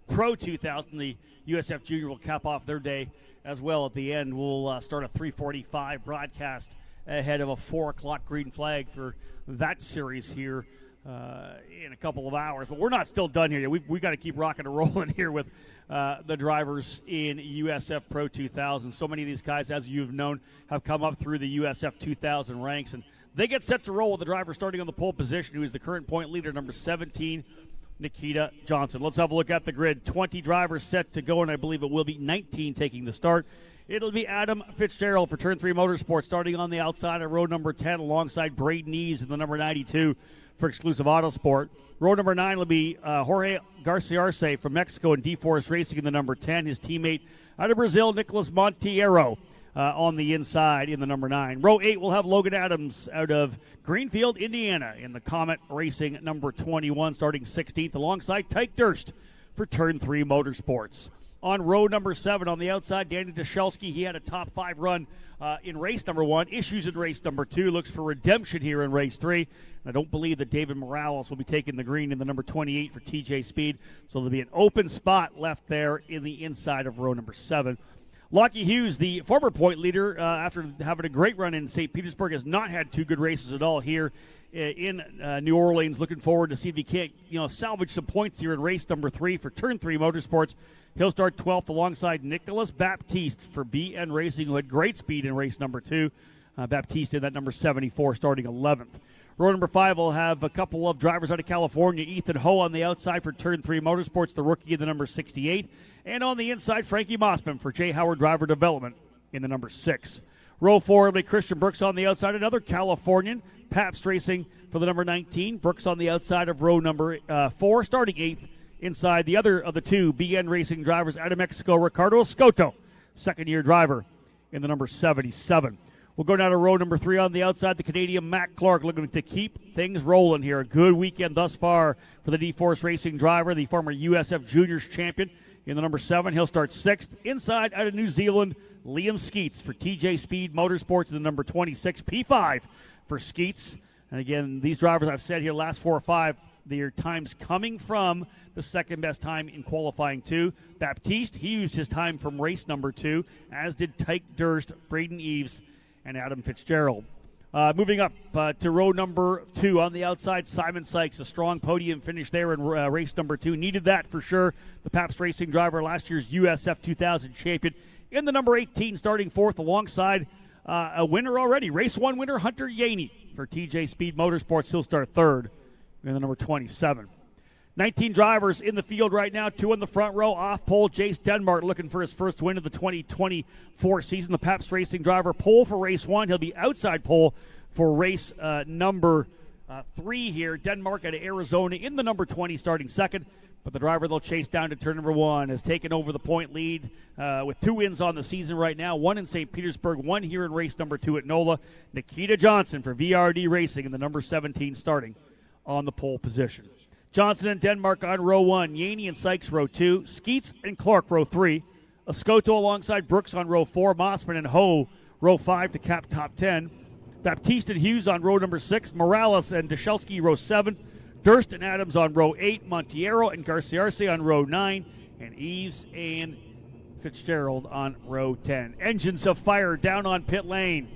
Pro 2000. The USF Junior will cap off their day as well at the end. We'll start a 3:45 broadcast ahead of a 4 o'clock green flag for that series here in a couple of hours. But we're not still done here yet. We've got to keep rocking and rolling here with the drivers in USF Pro 2000. So many of these guys, as you've known, have come up through the USF 2000 ranks, and they get set to roll with the driver starting on the pole position, who is the current point leader, number 17, Nikita Johnson. Let's have a look at the grid. 20 drivers set to go, and I believe it will be 19 taking the start. It'll be Adam Fitzgerald for Turn 3 Motorsports, starting on the outside of row number 10 alongside Braden Eves in the number 92 for Exclusive Autosport. Row number 9 will be Jorge Garcia from Mexico and D-Force Racing in the number 10. His teammate out of Brazil, Nicolas Monteiro, on the inside in the number 9. Row 8 will have Logan Adams out of Greenfield, Indiana in the Comet Racing number 21, starting 16th alongside Tyke Durst for Turn 3 Motorsports. On row number 7 on the outside, Danny Dashelski. He had a top 5 run in race number 1. Issues in race number 2. Looks for redemption here in race 3. And I don't believe that David Morales will be taking the green in the number 28 for TJ Speed. So there'll be an open spot left there in the inside of row number 7. Lockie Hughes, the former point leader, after having a great run in St. Petersburg, has not had 2 good races at all here in New Orleans. Looking forward to see if he can't, salvage some points here in race number 3 for Turn 3 Motorsports. He'll start 12th alongside Nicolas Baptiste for BN Racing, who had great speed in race number 2. Baptiste in that number 74, starting 11th. Row number 5 will have a couple of drivers out of California. Ethan Ho on the outside for Turn 3 Motorsports, the rookie in the number 68. And on the inside, Frankie Mossman for Jay Howard Driver Development in the number 6. Row 4 will be Christian Brooks on the outside, another Californian. Pabst Racing for the number 19. Brooks on the outside of row number 4, starting 8th. Inside, the other of the 2 BN Racing drivers out of Mexico, Ricardo Escoto, second-year driver in the number 77. We'll go down to row number 3 on the outside. The Canadian Matt Clark looking to keep things rolling here. A good weekend thus far for the D-Force Racing driver, the former USF Juniors champion in the number 7. He'll start 6th. Inside, out of New Zealand, Liam Skeets for TJ Speed Motorsports in the number 26. P5 for Skeets. And again, these drivers I've said here, last 4 or 5, their times coming from the second best time in qualifying 2. Baptiste, he used his time from race number 2, as did Tyke Durst, Braden Eves, and Adam Fitzgerald. Moving up to row number 2 on the outside, Simon Sykes, a strong podium finish there in race number 2. Needed that for sure. The Pabst Racing driver, last year's USF 2000 champion, in the number 18, starting 4th alongside a winner already. Race 1 winner, Hunter Yaney for TJ Speed Motorsports. He'll start 3rd in the number 27. 19 drivers in the field right now, 2 in the front row. Off pole, Jace Denmark looking for his first win of the 2024 season. The Pabst Racing driver, pole for race 1. He'll be outside pole for race number 3 here. Denmark out of Arizona in the number 20, starting 2nd. But the driver they'll chase down to turn number 1 has taken over the point lead with 2 wins on the season right now. 1 in St. Petersburg, 1 here in race number 2 at NOLA. Nikita Johnson for VRD Racing in the number 17, starting on the pole position. Johnson and Denmark on row 1. Yaney and Sykes row 2. Skeets and Clark row 3. Escoto alongside Brooks on row 4. Mossman and Ho row 5 to cap top 10. Baptiste and Hughes on row number 6. Morales and Dashelski row 7. Durst and Adams on row 8. Monteiro and Garciarce on row 9. And Eves and Fitzgerald on row 10. Engines of fire down on pit lane.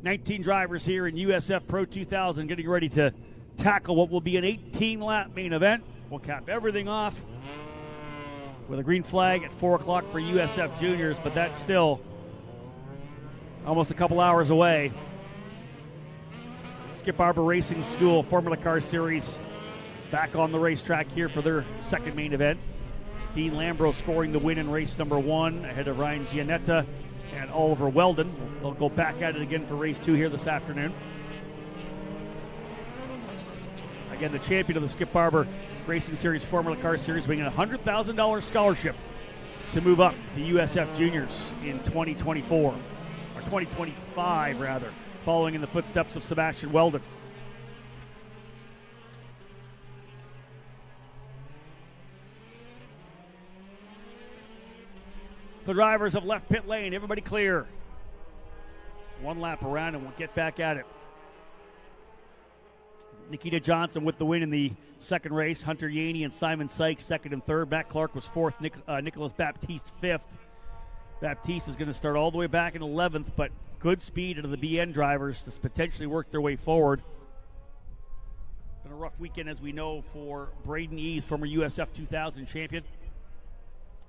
19 drivers here in USF Pro 2000 getting ready to tackle what will be an 18-lap main event. We'll cap everything off with a green flag at 4 o'clock for USF Juniors, but that's still almost a couple hours away. Skip Barber Racing School Formula Car Series back on the racetrack here for their second main event. Dean Lambro scoring the win in race number 1 ahead of Ryan Giannetta and Oliver Weldon. They'll go back at it again for race 2 here this afternoon. Again, the champion of the Skip Barber Racing Series Formula Car Series winning a $100,000 scholarship to move up to USF Juniors in 2024, or 2025 rather, following in the footsteps of Sebastian Weldon. The drivers have left pit lane. Everybody clear. One lap around and we'll get back at it. Nikita Johnson with the win in the second race. Hunter Yaney and Simon Sykes second and third. Matt Clark was fourth. Nicholas Baptiste fifth. Baptiste is going to start all the way back in 11th, but good speed into the BN drivers to potentially work their way forward. Been a rough weekend, as we know, for Braden Ease, former USF 2000 champion.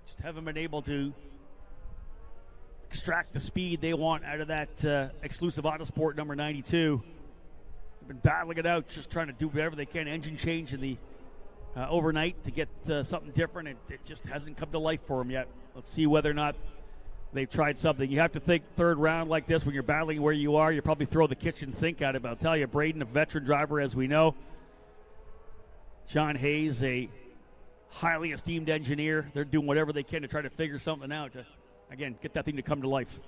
Just haven't been able to extract the speed they want out of that exclusive Autosport number 92. They've been battling it out, just trying to do whatever they can. Engine change in the overnight to get something different. It just hasn't come to life for them yet. Let's see whether or not they've tried something. You have to think third round like this when you're battling where you are. You probably throw the kitchen sink at it. But I'll tell you, Braden, a veteran driver, as we know. John Hayes, a highly esteemed engineer. They're doing whatever they can to try to figure something out to, again, get that thing to come to life.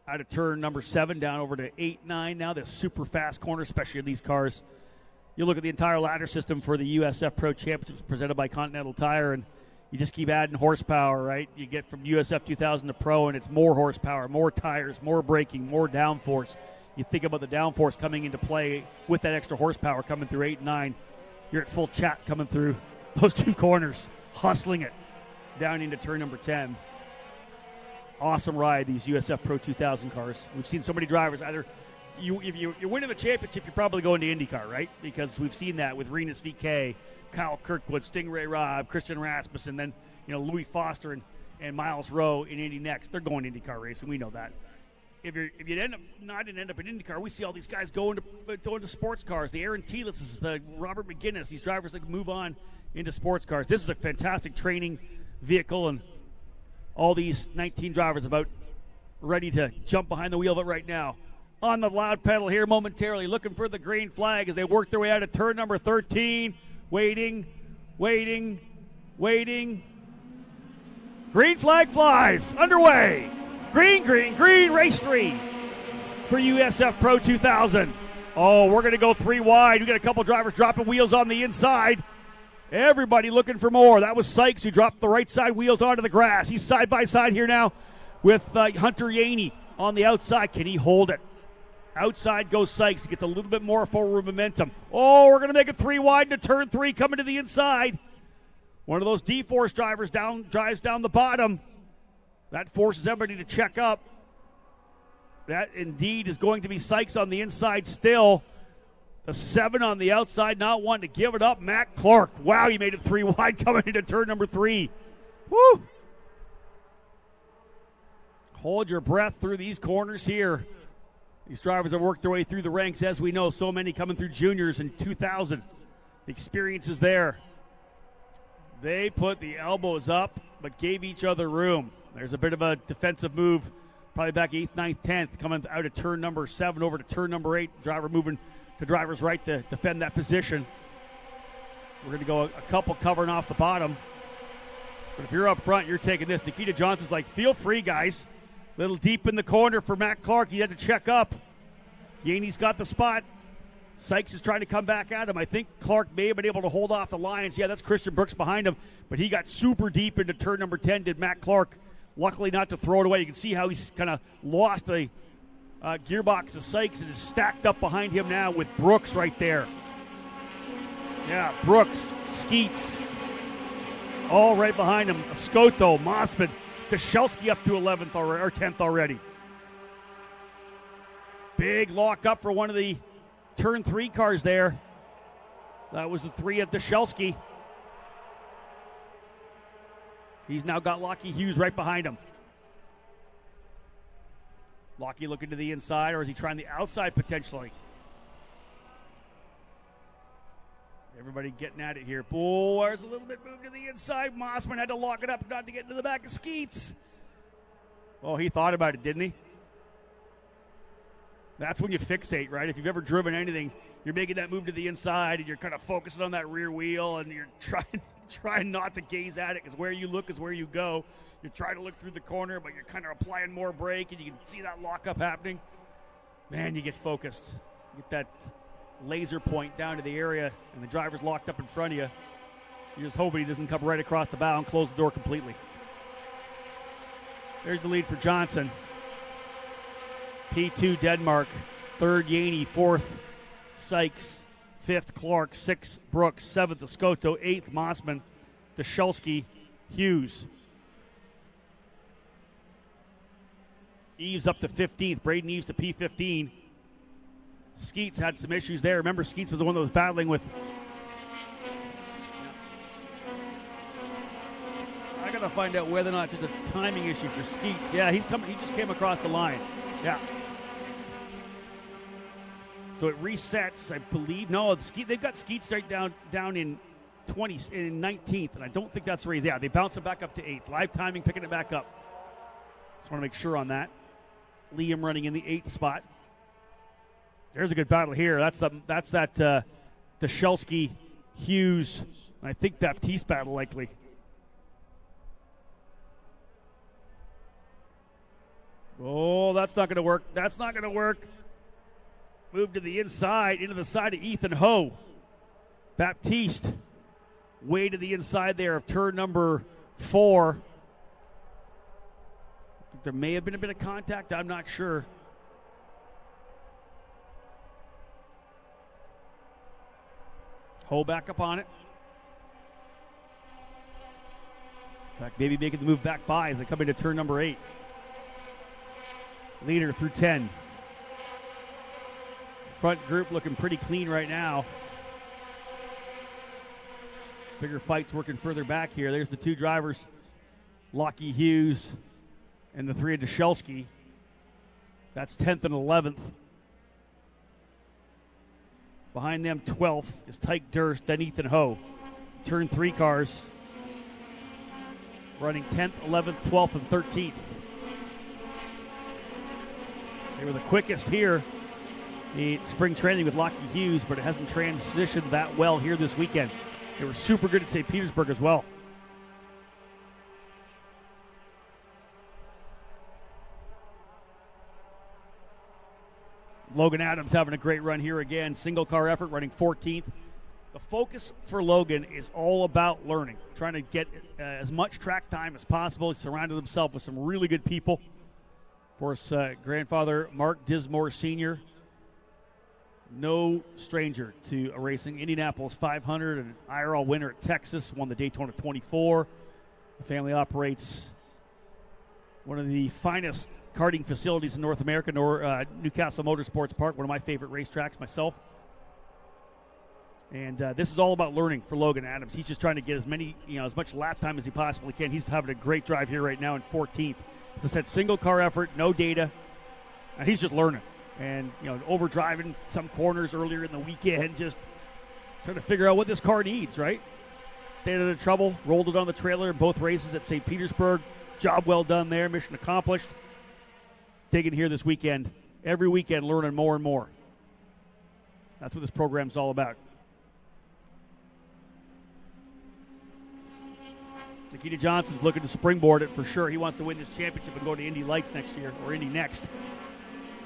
Out of turn number 7, down over to 8-9 now. This super fast corner, especially in these cars. You look at the entire ladder system for the USF Pro Championships presented by Continental Tire, and you just keep adding horsepower, right? You get from USF 2000 to Pro, and it's more horsepower, more tires, more braking, more downforce. You think about the downforce coming into play with that extra horsepower coming through 8 and 9. You're at full chat coming through those two corners, hustling it down into turn number 10. Awesome ride, these USF Pro 2000 cars. We've seen so many drivers, either if you're winning the championship, you're probably going to IndyCar, right? Because we've seen that with Renus VK, Kyle Kirkwood, Stingray Robb, Christian Rasmussen, then Louis Foster and Miles Rowe in Indy next. They're going IndyCar racing. We know that. If you end up in IndyCar, we see all these guys going to sports cars. The Aaron Tielitzes, the Robert McGinnis, these drivers that move on into sports cars. This is a fantastic training vehicle, and all these 19 drivers about ready to jump behind the wheel of it right now. On the loud pedal here momentarily, looking for the green flag as they work their way out of turn number 13. Waiting. Green flag flies. Underway. Green, race 3 for USF Pro 2000. Oh, we're going to go 3 wide. We got a couple drivers dropping wheels on the inside. Everybody looking for more. That was Sykes who dropped the right side wheels onto the grass. He's side by side here now with Hunter Yaney on the outside. Can he hold it? Outside goes Sykes. He gets a little bit more forward momentum. Oh, we're going to make it 3 wide into turn 3 coming to the inside. One of those D-Force drivers drives down the bottom. That forces everybody to check up. That indeed is going to be Sykes on the inside still. The 7 on the outside, not wanting to give it up. Matt Clark. Wow, he made it 3 wide coming into turn number 3. Woo! Hold your breath through these corners here. These drivers have worked their way through the ranks, as we know. So many coming through juniors in 2000. The experience is there. They put the elbows up, but gave each other room. There's a bit of a defensive move, probably back 8th, 9th, 10th, coming out of turn number 7 over to turn number 8. Driver moving to driver's right to defend that position. We're going to go a couple covering off the bottom. But if you're up front, you're taking this. Nikita Johnson's like, feel free, guys. Little deep in the corner for Matt Clark. He had to check up. Yaney's got the spot. Sykes is trying to come back at him. I think Clark may have been able to hold off the Lions. Yeah, that's Christian Brooks behind him. But he got super deep into turn number 10, did Matt Clark. Luckily not to throw it away. You can see how he's kind of lost the gearbox of Sykes and is stacked up behind him now with Brooks right there. Yeah, Brooks, Skeets, all right behind him. Scotto, Mossman, Dashelski up to 11th or 10th already. Big lock up for one of the turn 3 cars there. That was the 3 of Dashelski. He's now got Lockie Hughes right behind him. Lockie looking to the inside, or is he trying the outside potentially? Everybody getting at it here. Oh, there's a little bit moved to the inside. Mossman had to lock it up not to get into the back of Skeets. Oh, he thought about it, didn't he? That's when you fixate, right? If you've ever driven anything, you're making that move to the inside and you're kind of focusing on that rear wheel and you're trying not to gaze at it because where you look is where you go. You're trying to look through the corner, but you're kind of applying more brake and you can see that lockup happening. Man, you get focused. You get that laser point down to the area and the driver's locked up in front of you. You're just hoping he doesn't come right across the bow and close the door completely. There's the lead for Johnson. P2 Denmark, third Yaney, fourth Sykes, fifth Clark, sixth Brooks, seventh Escoto, eighth Mossman, Dashelski, Hughes. Eves up to 15th. Braden Eves to P15. Skeets had some issues there. Remember, Skeets was the one that was battling with. I got to find out whether or not it's just a timing issue for Skeets. Yeah, he's coming. He just came across the line. Yeah. So it resets, I believe. No, they've got Skeets right down in 19th, and I don't think that's where he's. Yeah, they bounce it back up to 8th. Live timing, picking it back up. Just want to make sure on that. Liam running in the 8th spot. There's a good battle here. That's that Dashelski, Hughes, and I think Baptiste battle likely. Oh, that's not going to work. That's not going to work. Move to the inside, into the side of Ethan Ho. Baptiste way to the inside there of turn number 4. There may have been a bit of contact. I'm not sure. Ho back up on it. In fact, maybe making the move back by as they come into turn number 8. Leader through 10. Front group looking pretty clean right now. Bigger fights working further back here. There's the two drivers, Lockie Hughes and the 3 of Dashelski. That's 10th and 11th. Behind them, 12th is Tyke Durst, then Ethan Ho. Turn 3 cars running 10th, 11th, 12th, and 13th. They were the quickest here in spring training with Lockie Hughes, but it hasn't transitioned that well here this weekend. They were super good at St. Petersburg as well. Logan Adams having a great run here again. Single car effort, running 14th. The focus for Logan is all about learning, trying to get as much track time as possible. He surrounded himself with some really good people. Of course, grandfather Mark Dismore Sr., no stranger to racing. Indianapolis 500, an IRL winner at Texas, won the Daytona 24. The family operates one of the finest karting facilities in North America, Newcastle Motorsports Park, one of my favorite racetracks myself. And this is all about learning for Logan Adams. He's just trying to get as much lap time as he possibly can. He's having a great drive here right now in 14th. As I said, single car effort, no data, and he's just learning. And, overdriving some corners earlier in the weekend, just trying to figure out what this car needs, right? Stayed out of trouble, rolled it on the trailer in both races at St. Petersburg. Job well done there, mission accomplished. Digging here this weekend, every weekend learning more and more. That's what this program's all about. Nikita Johnson's looking to springboard it for sure. He wants to win this championship and go to Indy Lights next year, or Indy next.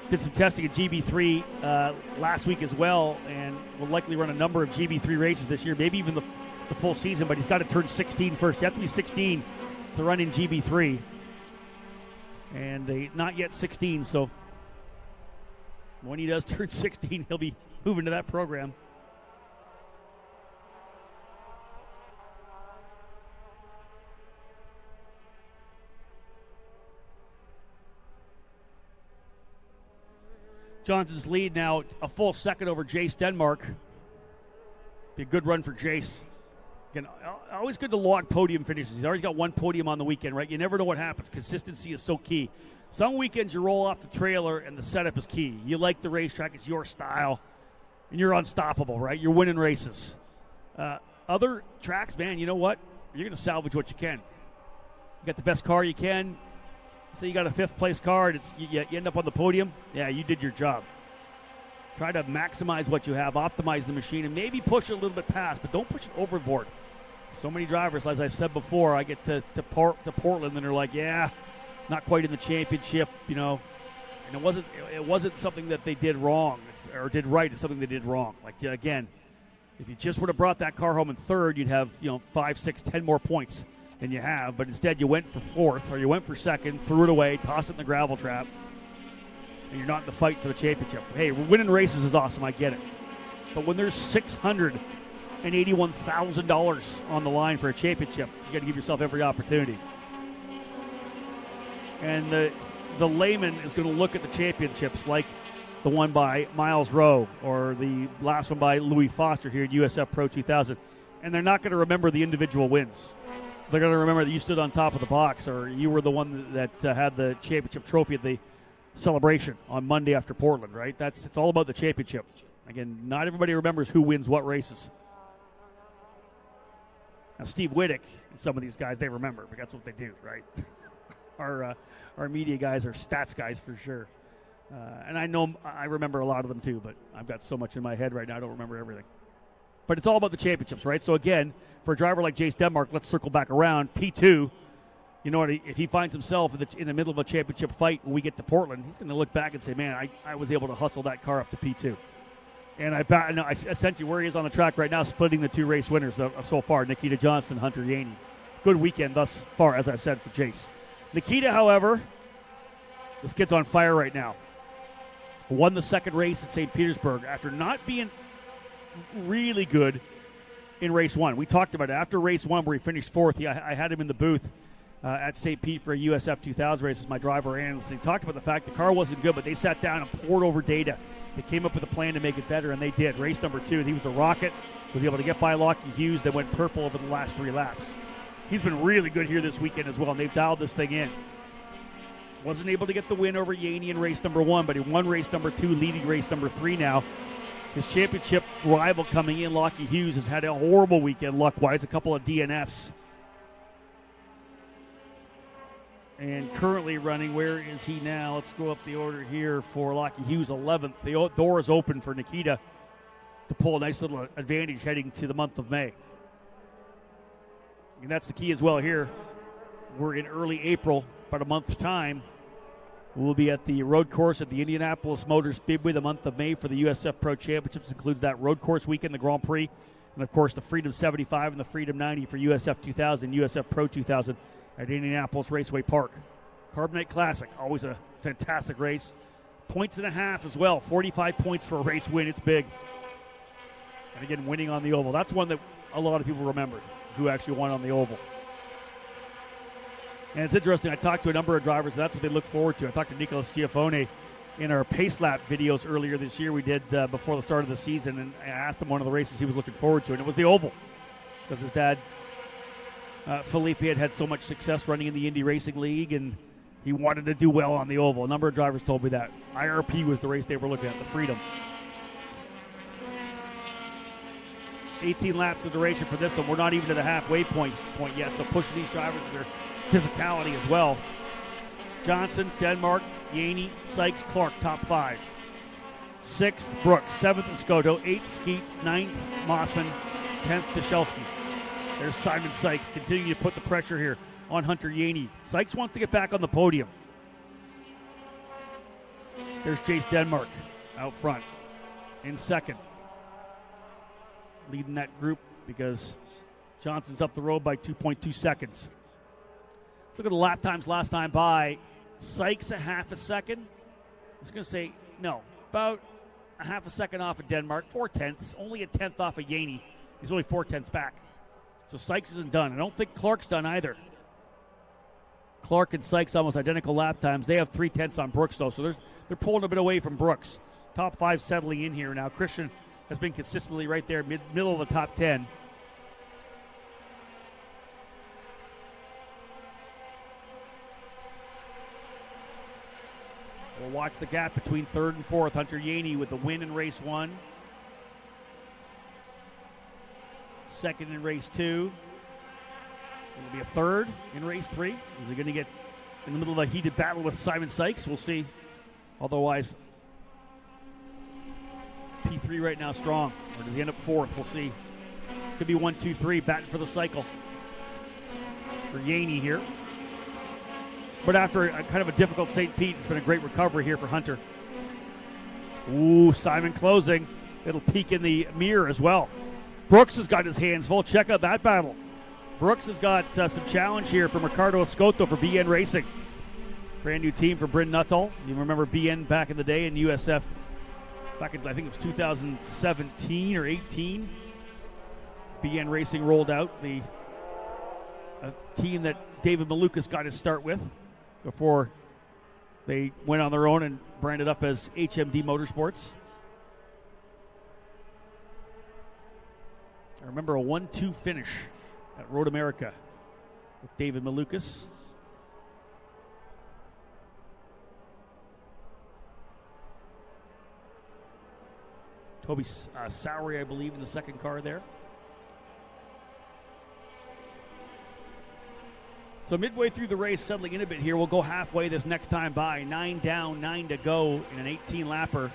Did some testing at GB3 last week as well, and will likely run a number of GB3 races this year, maybe even the full season, but he's got to turn 16 first. You have to be 16 to run in GB3. And not yet 16, so when he does turn 16, he'll be moving to that program. Johnson's lead now a full second over Jace Denmark. Be a good run for Jace. Again, always good to log podium finishes. He's already got one podium on the weekend, right? You never know what happens. Consistency is so key. Some weekends you roll off the trailer and the setup is key. You like the racetrack, it's your style, and you're unstoppable, right? You're winning races. Other tracks, man, you know what? You're going to salvage what you can. You got the best car you can. Say you got a 5th place car and you end up on the podium. Yeah, you did your job. Try to maximize what you have, optimize the machine, and maybe push it a little bit past, but don't push it overboard. So many drivers, as I've said before, I get to Portland and they're like, yeah, not quite in the championship, and it wasn't something that they did wrong or did right. It's something they did wrong. Like, again, If you just would have brought that car home in third, you'd have 5, 6, 10 more points than you have. But instead, you went for fourth or you went for second, threw it away, tossed it in the gravel trap, and you're not in the fight for the championship. Hey, winning races is awesome. I get it. But when there's $681,000 on the line for a championship, you got to give yourself every opportunity. And the layman is going to look at the championships like the one by Miles Rowe or the last one by Louis Foster here at USF Pro 2000. And they're not going to remember the individual wins. They're going to remember that you stood on top of the box or you were the one that had the championship trophy at the celebration on Monday after Portland, right? It's all about the championship. Again, not everybody remembers who wins what races. Now, Steve Wittick and some of these guys, they remember, but that's what they do, right? Our media guys are stats guys for sure. And I know I remember a lot of them too, but I've got so much in my head right now I don't remember everything. But it's all about the championships, right? So again, for a driver like Jace Denmark, let's circle back around. P2, you know what? If he finds himself in the middle of a championship fight when we get to Portland, he's going to look back and say, man, I was able to hustle that car up to P2. And I essentially where he is on the track right now, splitting the two race winners so far, Nikita Johnson, Hunter Yaney. Good weekend thus far, as I've said, for Jace. Nikita, however, this kid's on fire right now. Won the second race at St. Petersburg after not being really good in race one. We talked about it. After race one where he finished fourth, I had him in the booth at St. Pete for a USF 2000 race as my driver analyst. And he talked about the fact the car wasn't good, but they sat down and poured over data. They came up with a plan to make it better, and they did. Race number 2, he was a rocket, was able to get by Lockie Hughes, that went purple over the last 3 laps. He's been really good here this weekend as well, and they've dialed this thing in. Wasn't able to get the win over Yaney in race number 1, but he won race number 2, leading race number 3 now. His championship rival coming in, Lockie Hughes, has had a horrible weekend luck-wise, a couple of DNFs. And currently running, where is he now? Let's go up the order here for Lockie Hughes, 11th. The door is open for Nikita to pull a nice little advantage heading to the month of May. And that's the key as well here. We're in early April, about a month's time. We'll be at the road course at the Indianapolis Motor Speedway the month of May for the USF Pro Championships. Includes that road course weekend, the Grand Prix, and of course the Freedom 75 and the Freedom 90 for USF 2000, USF Pro 2000 at Indianapolis Raceway Park. Carbonite Classic, always a fantastic race. Points and a half as well, 45 points for a race win. It's big. And again, winning on the oval. That's one that a lot of people remember, who actually won on the oval. And it's interesting, I talked to a number of drivers, and that's what they look forward to. I talked to Nicolas Giafone in our pace lap videos earlier this year we did before the start of the season, and I asked him one of the races he was looking forward to, and it was the oval. Because his dad, Felipe, had so much success running in the Indy Racing League, and he wanted to do well on the oval. A number of drivers told me that. IRP was the race they were looking at, the Freedom. 18 laps of duration for this one. We're not even to the halfway point yet, so pushing these drivers to their physicality as well. Johnson, Denmark, Yaney, Sykes, Clark, top 5. 6th, Brooks. 7th, Escoto. 8th, Skeets. 9th, Mossman. 10th, Dushelski. There's Simon Sykes continuing to put the pressure here on Hunter Yaney. Sykes wants to get back on the podium. There's Jace Denmark out front in second, leading that group because Johnson's up the road by 2.2 seconds. Let's look at the lap times last time by. Sykes a half a second. I was going to say, no, about a half a second off of Denmark. 4/10, only a 10th off of Yaney. He's only 4/10 back. So Sykes isn't done. I don't think Clark's done either. Clark and Sykes almost identical lap times. They have 3/10 on Brooks, though, so they're pulling a bit away from Brooks. Top 5 settling in here now. Christian has been consistently right there, middle of the top 10. We'll watch the gap between 3rd and 4th. Hunter Yaney with the win in race 1. 2nd in race 2. It'll be a 3rd in race 3. Is he going to get in the middle of a heated battle with Simon Sykes? We'll see. Otherwise, P3 right now strong. Or does he end up 4th? We'll see. Could be 1, 2, 3. Batting for the cycle for Yaney here. But after a kind of a difficult St. Pete, it's been a great recovery here for Hunter. Ooh, Simon closing. It'll peek in the mirror as well. Brooks has got his hands full. Check out that battle. Brooks has got some challenge here from Ricardo Escoto for BN Racing. Brand new team for Bryn Nuttall. You remember BN back in the day in USF, back in, I think it was 2017 or 18. BN Racing rolled out, a team that David Malukas got his start with before they went on their own and branded up as HMD Motorsports. I remember a 1-2 finish at Road America with David Malukas. Toby Sowery, I believe, in the second car there. So midway through the race, settling in a bit here. We'll go halfway this next time by. 9 down, 9 to go in an 18-lapper.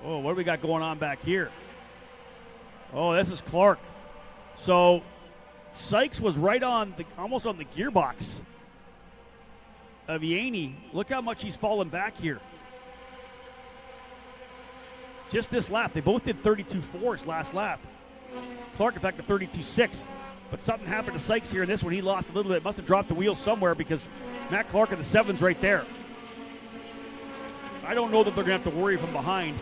Oh, what do we got going on back here? Oh, this is Clark. So Sykes was right on, almost on the gearbox of Yaney. Look how much he's fallen back here. Just this lap. They both did 32.4s last lap. Clark, in fact, a 32.6. But something happened to Sykes here in this one. He lost a little bit. Must have dropped the wheel somewhere because Matt Clark in the 7's right there. I don't know that they're going to have to worry from behind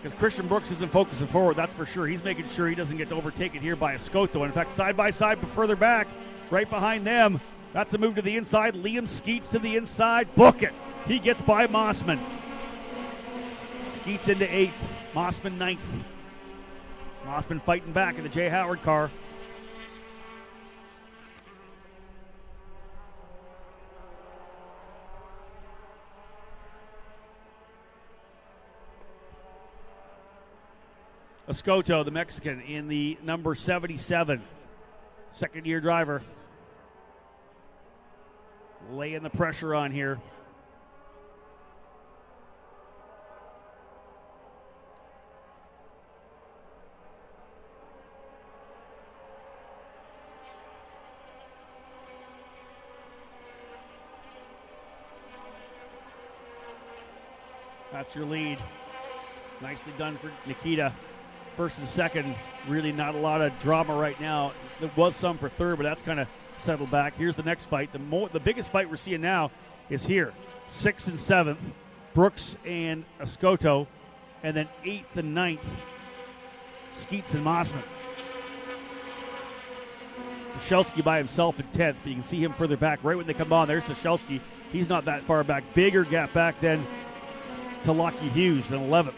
because Christian Brooks isn't focusing forward, that's for sure. He's making sure he doesn't get overtaken here by Escoto. In fact, side by side, but further back, right behind them, that's a move to the inside. Liam Skeets to the inside. Book it. He gets by Mossman. Skeets into 8th. Mossman 9th. Mossman fighting back in the Jay Howard car. Escoto, the Mexican, in the number 77. Second-year driver. Laying the pressure on here. That's your lead. Nicely done for Nikita. First and second, really not a lot of drama right now. There was some for third, but that's kind of settled back. Here's the next fight. The biggest fight we're seeing now is here. 6th and 7th, Brooks and Escoto, and then 8th and 9th, Skeets and Mossman. Strzelski by himself in 10th, but you can see him further back. Right when they come on, there's Strzelski. He's not that far back. Bigger gap back then to Lockie Hughes in 11th.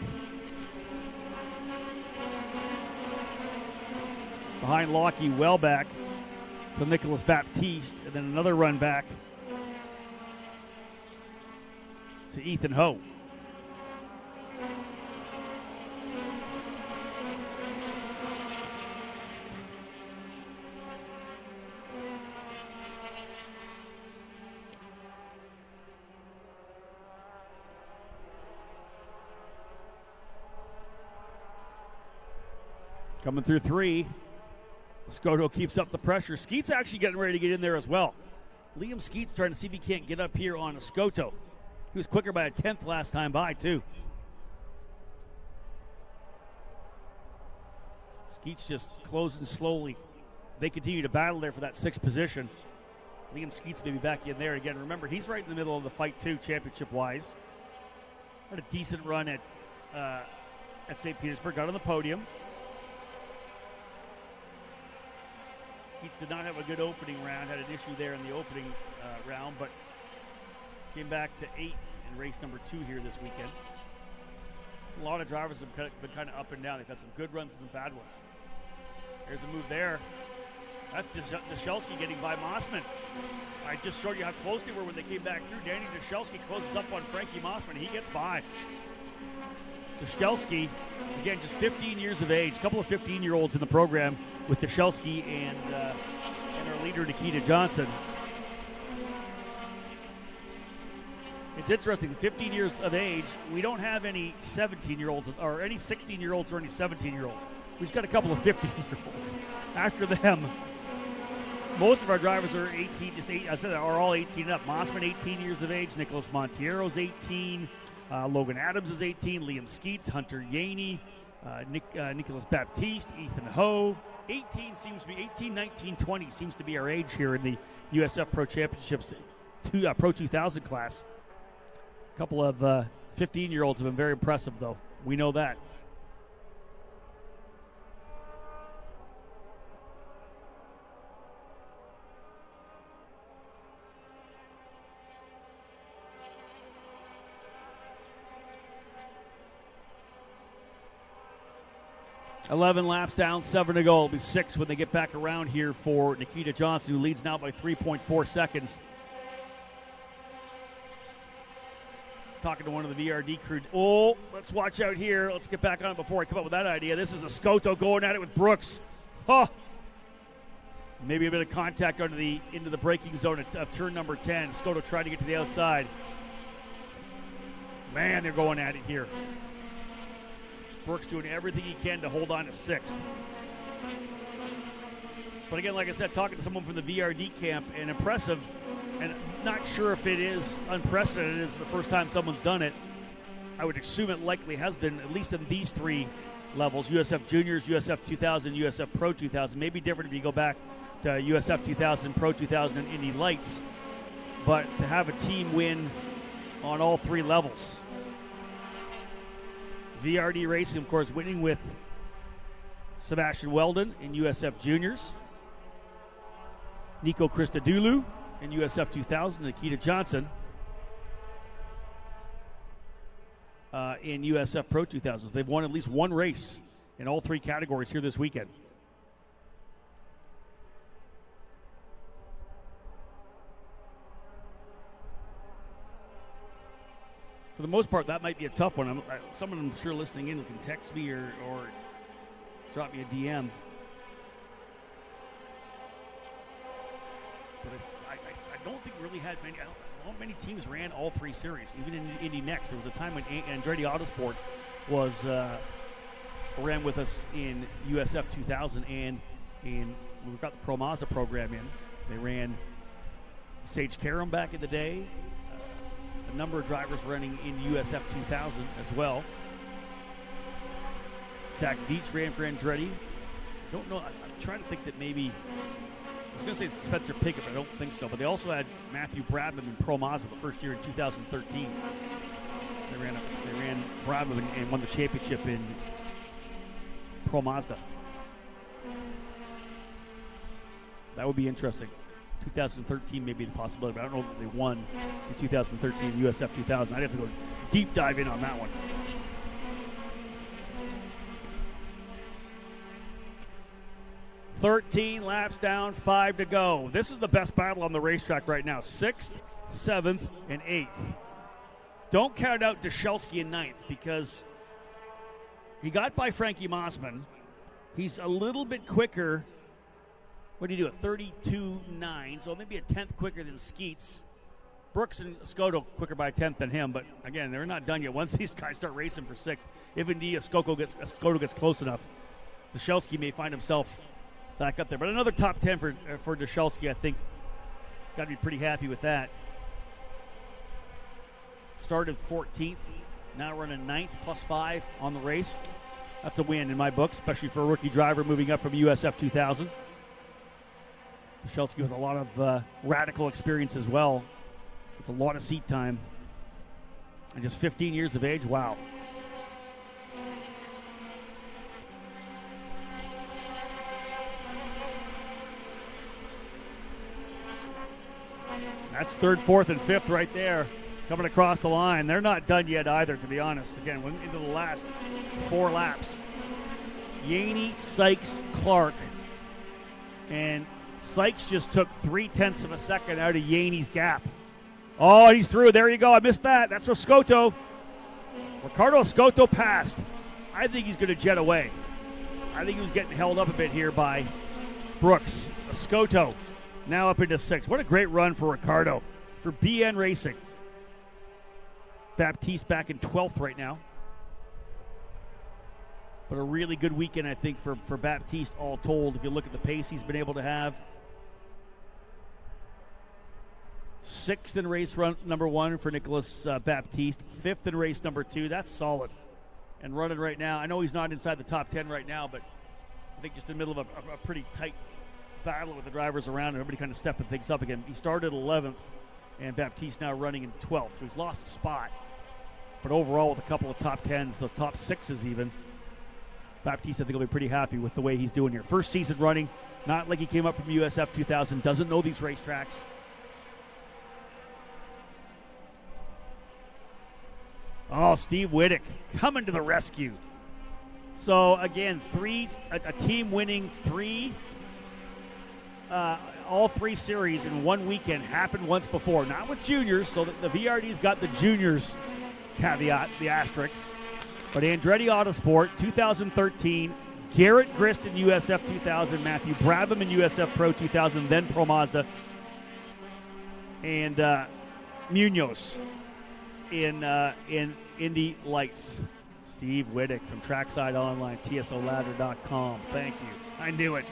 Behind Lockie, well back to Nicholas Baptiste, and then another run back to Ethan Ho. Coming through 3. Escoto keeps up the pressure. Skeets actually getting ready to get in there as well. Liam Skeets trying to see if he can't get up here on Escoto. He was quicker by a 10th last time by, too. Skeets just closing slowly. They continue to battle there for that 6th position. Liam Skeets may be back in there again. Remember, he's right in the middle of the fight, too, championship-wise. Had a decent run at St. Petersburg. Got on the podium. Skeets did not have a good opening round, had an issue there in the opening round, but came back to 8th in race number 2 here this weekend. A lot of drivers have been kind of up and down. They've had some good runs and some bad ones. There's a move there. That's Strzelski getting by Mossman. I just showed you how close they were when they came back through. Danny Strzelski closes up on Frankie Mossman. He gets by. Strzelski, again, just 15 years of age. A couple of 15-year-olds in the program with Strzelski and our leader, Nikita Johnson. It's interesting, 15 years of age, we don't have any 17-year-olds or any 16-year-olds or any 17-year-olds. We've got a couple of 15-year-olds. After them, most of our drivers are 18, are all 18 and up. Mossman, 18 years of age. Nicholas Montiero's 18. Logan Adams is 18. Liam Skeets, Hunter Yaney, Nicolas Baptiste, Ethan Ho. 18, 19, 20 seems to be our age here in the USF Pro Championships Pro 2000 class. A couple of 15-year-olds have been very impressive, though. We know that. $11 laps down, 7 to go. It'll be 6 when they get back around here for Nikita Johnson, who leads now by 3.4 seconds. Talking to one of the VRD crew. Oh, let's watch out here. Let's get back on it before I come up with that idea. This is Escoto going at it with Brooks. Oh, maybe a bit of contact into the braking zone of turn number 10. Escoto tried to get to the outside. Man, they're going at it here. Brooks doing everything he can to hold on to 6th. But again, like I said, talking to someone from the VRD camp, and impressive, and not sure if it is unprecedented. It is the first time someone's done it. I would assume it likely has been, at least in these 3 levels, USF Juniors, USF 2000, USF Pro 2000. Maybe different if you go back to USF 2000, Pro 2000, and Indy Lights. But to have a team win on all 3 levels. VRD Racing, of course, winning with Sebastian Weldon in USF Juniors. Nico Christodoulou in USF 2000. Nikita Johnson in USF Pro 2000. So they've won at least one race in all 3 categories here this weekend. For the most part, that might be a tough one. Someone I'm sure listening in can text me or drop me a DM. But I don't think we really had many. Not many teams ran all 3 series. Even in Indy Next, there was a time when Andretti Autosport was ran with us in USF 2000, and when we got the Pro Mazda program in, they ran Sage Karam back in the day. A number of drivers running in USF 2000 as well. Zach Veach ran for Andretti. Don't know. I'm trying to think that maybe, I was going to say it's Spencer Pickett, but I don't think so. But they also had Matthew Bradman in Pro Mazda the first year in 2013. They ran Bradman and won the championship in Pro Mazda. That would be interesting. 2013 may be the possibility, but I don't know that they won in 2013 USF 2000. I'd have to go deep dive in on that one. $13 laps down, 5 to go. This is the best battle on the racetrack right now. 6th, 7th, and 8th. Don't count out Dushelski in 9th because he got by Frankie Mossman. He's a little bit quicker. What do you do, a 32.9, so maybe a 10th quicker than Skeets. Brooks and Escoto quicker by a 10th than him, but again, they're not done yet. Once these guys start racing for 6th, if indeed Escoto gets close enough, Dushelski may find himself back up there. But another top 10 for Dushelski, I think. Got to be pretty happy with that. Started 14th, now running 9th, +5 on the race. That's a win in my book, especially for a rookie driver moving up from USF 2000. Dushelski with a lot of radical experience as well. It's a lot of seat time. And just 15 years of age, wow. That's 3rd, 4th, and 5th right there coming across the line. They're not done yet either, to be honest. Again, we're into the last 4 laps. Yaney, Sykes, Clark, and Sykes just took 0.3 of a second out of Yaney's gap. Oh, he's through. There you go. I missed that. That's Escoto. Ricardo Escoto passed. I think he's going to jet away. I think he was getting held up a bit here by Brooks. Escoto now up into 6th. What a great run for Ricardo, for BN Racing. Baptiste back in 12th right now. But a really good weekend, I think, for Baptiste all told. If you look at the pace he's been able to have. 6th in race run number 1 for Nicolas Baptiste. 5th in race number 2. That's solid. and running right now. I know he's not inside the top 10 right now, but I think just in the middle of a pretty tight battle with the drivers around, and everybody kind of stepping things up again. He started 11th, and Baptiste now running in 12th, so he's lost a spot. But overall, with a couple of top 10s, the top 6s even, Baptiste, I think, will be pretty happy with the way he's doing here. First season running, not like he came up from USF 2000, doesn't know these racetracks. Oh, Steve Wittick coming to the rescue. So, again, a team winning all three series in one weekend happened once before. Not with juniors, so that the VRD's got the juniors caveat, the asterisk. But Andretti Autosport, 2013, Garrett Grist in USF 2000, Matthew Brabham in USF Pro 2000, then Pro Mazda, and Munoz in Indy Lights. Steve Wittick from Trackside Online, TSOladder.com. Thank you. I knew it.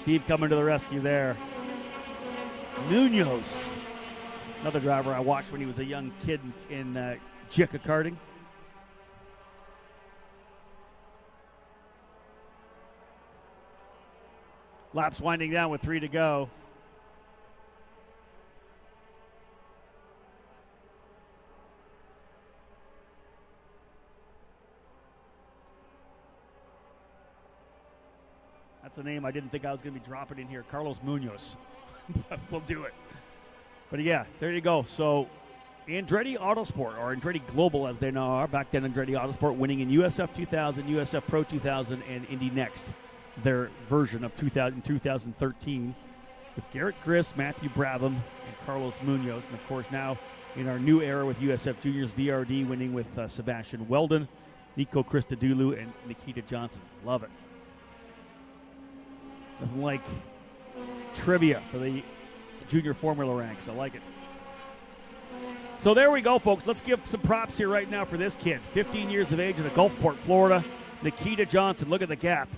Steve coming to the rescue there. Munoz, another driver I watched when he was a young kid in JICA karting. Laps winding down with 3 to go. That's a name I didn't think I was going to be dropping in here. Carlos Munoz. We'll do it. But yeah, there you go. So Andretti Autosport, or Andretti Global as they now are, back then Andretti Autosport, winning in USF 2000, USF Pro 2000, and Indy Next, their version of 2013, with Garrett Grist, Matthew Brabham, and Carlos Munoz. And, of course, now in our new era with USF Juniors, VRD winning with Sebastian Weldon, Nico Christodoulou, and Nikita Johnson. Love it. Nothing like trivia for the junior formula ranks. I like it. So there we go, folks. Let's give some props here right now for this kid. 15 years of age in Gulfport, Florida. Nikita Johnson. Look at the gap.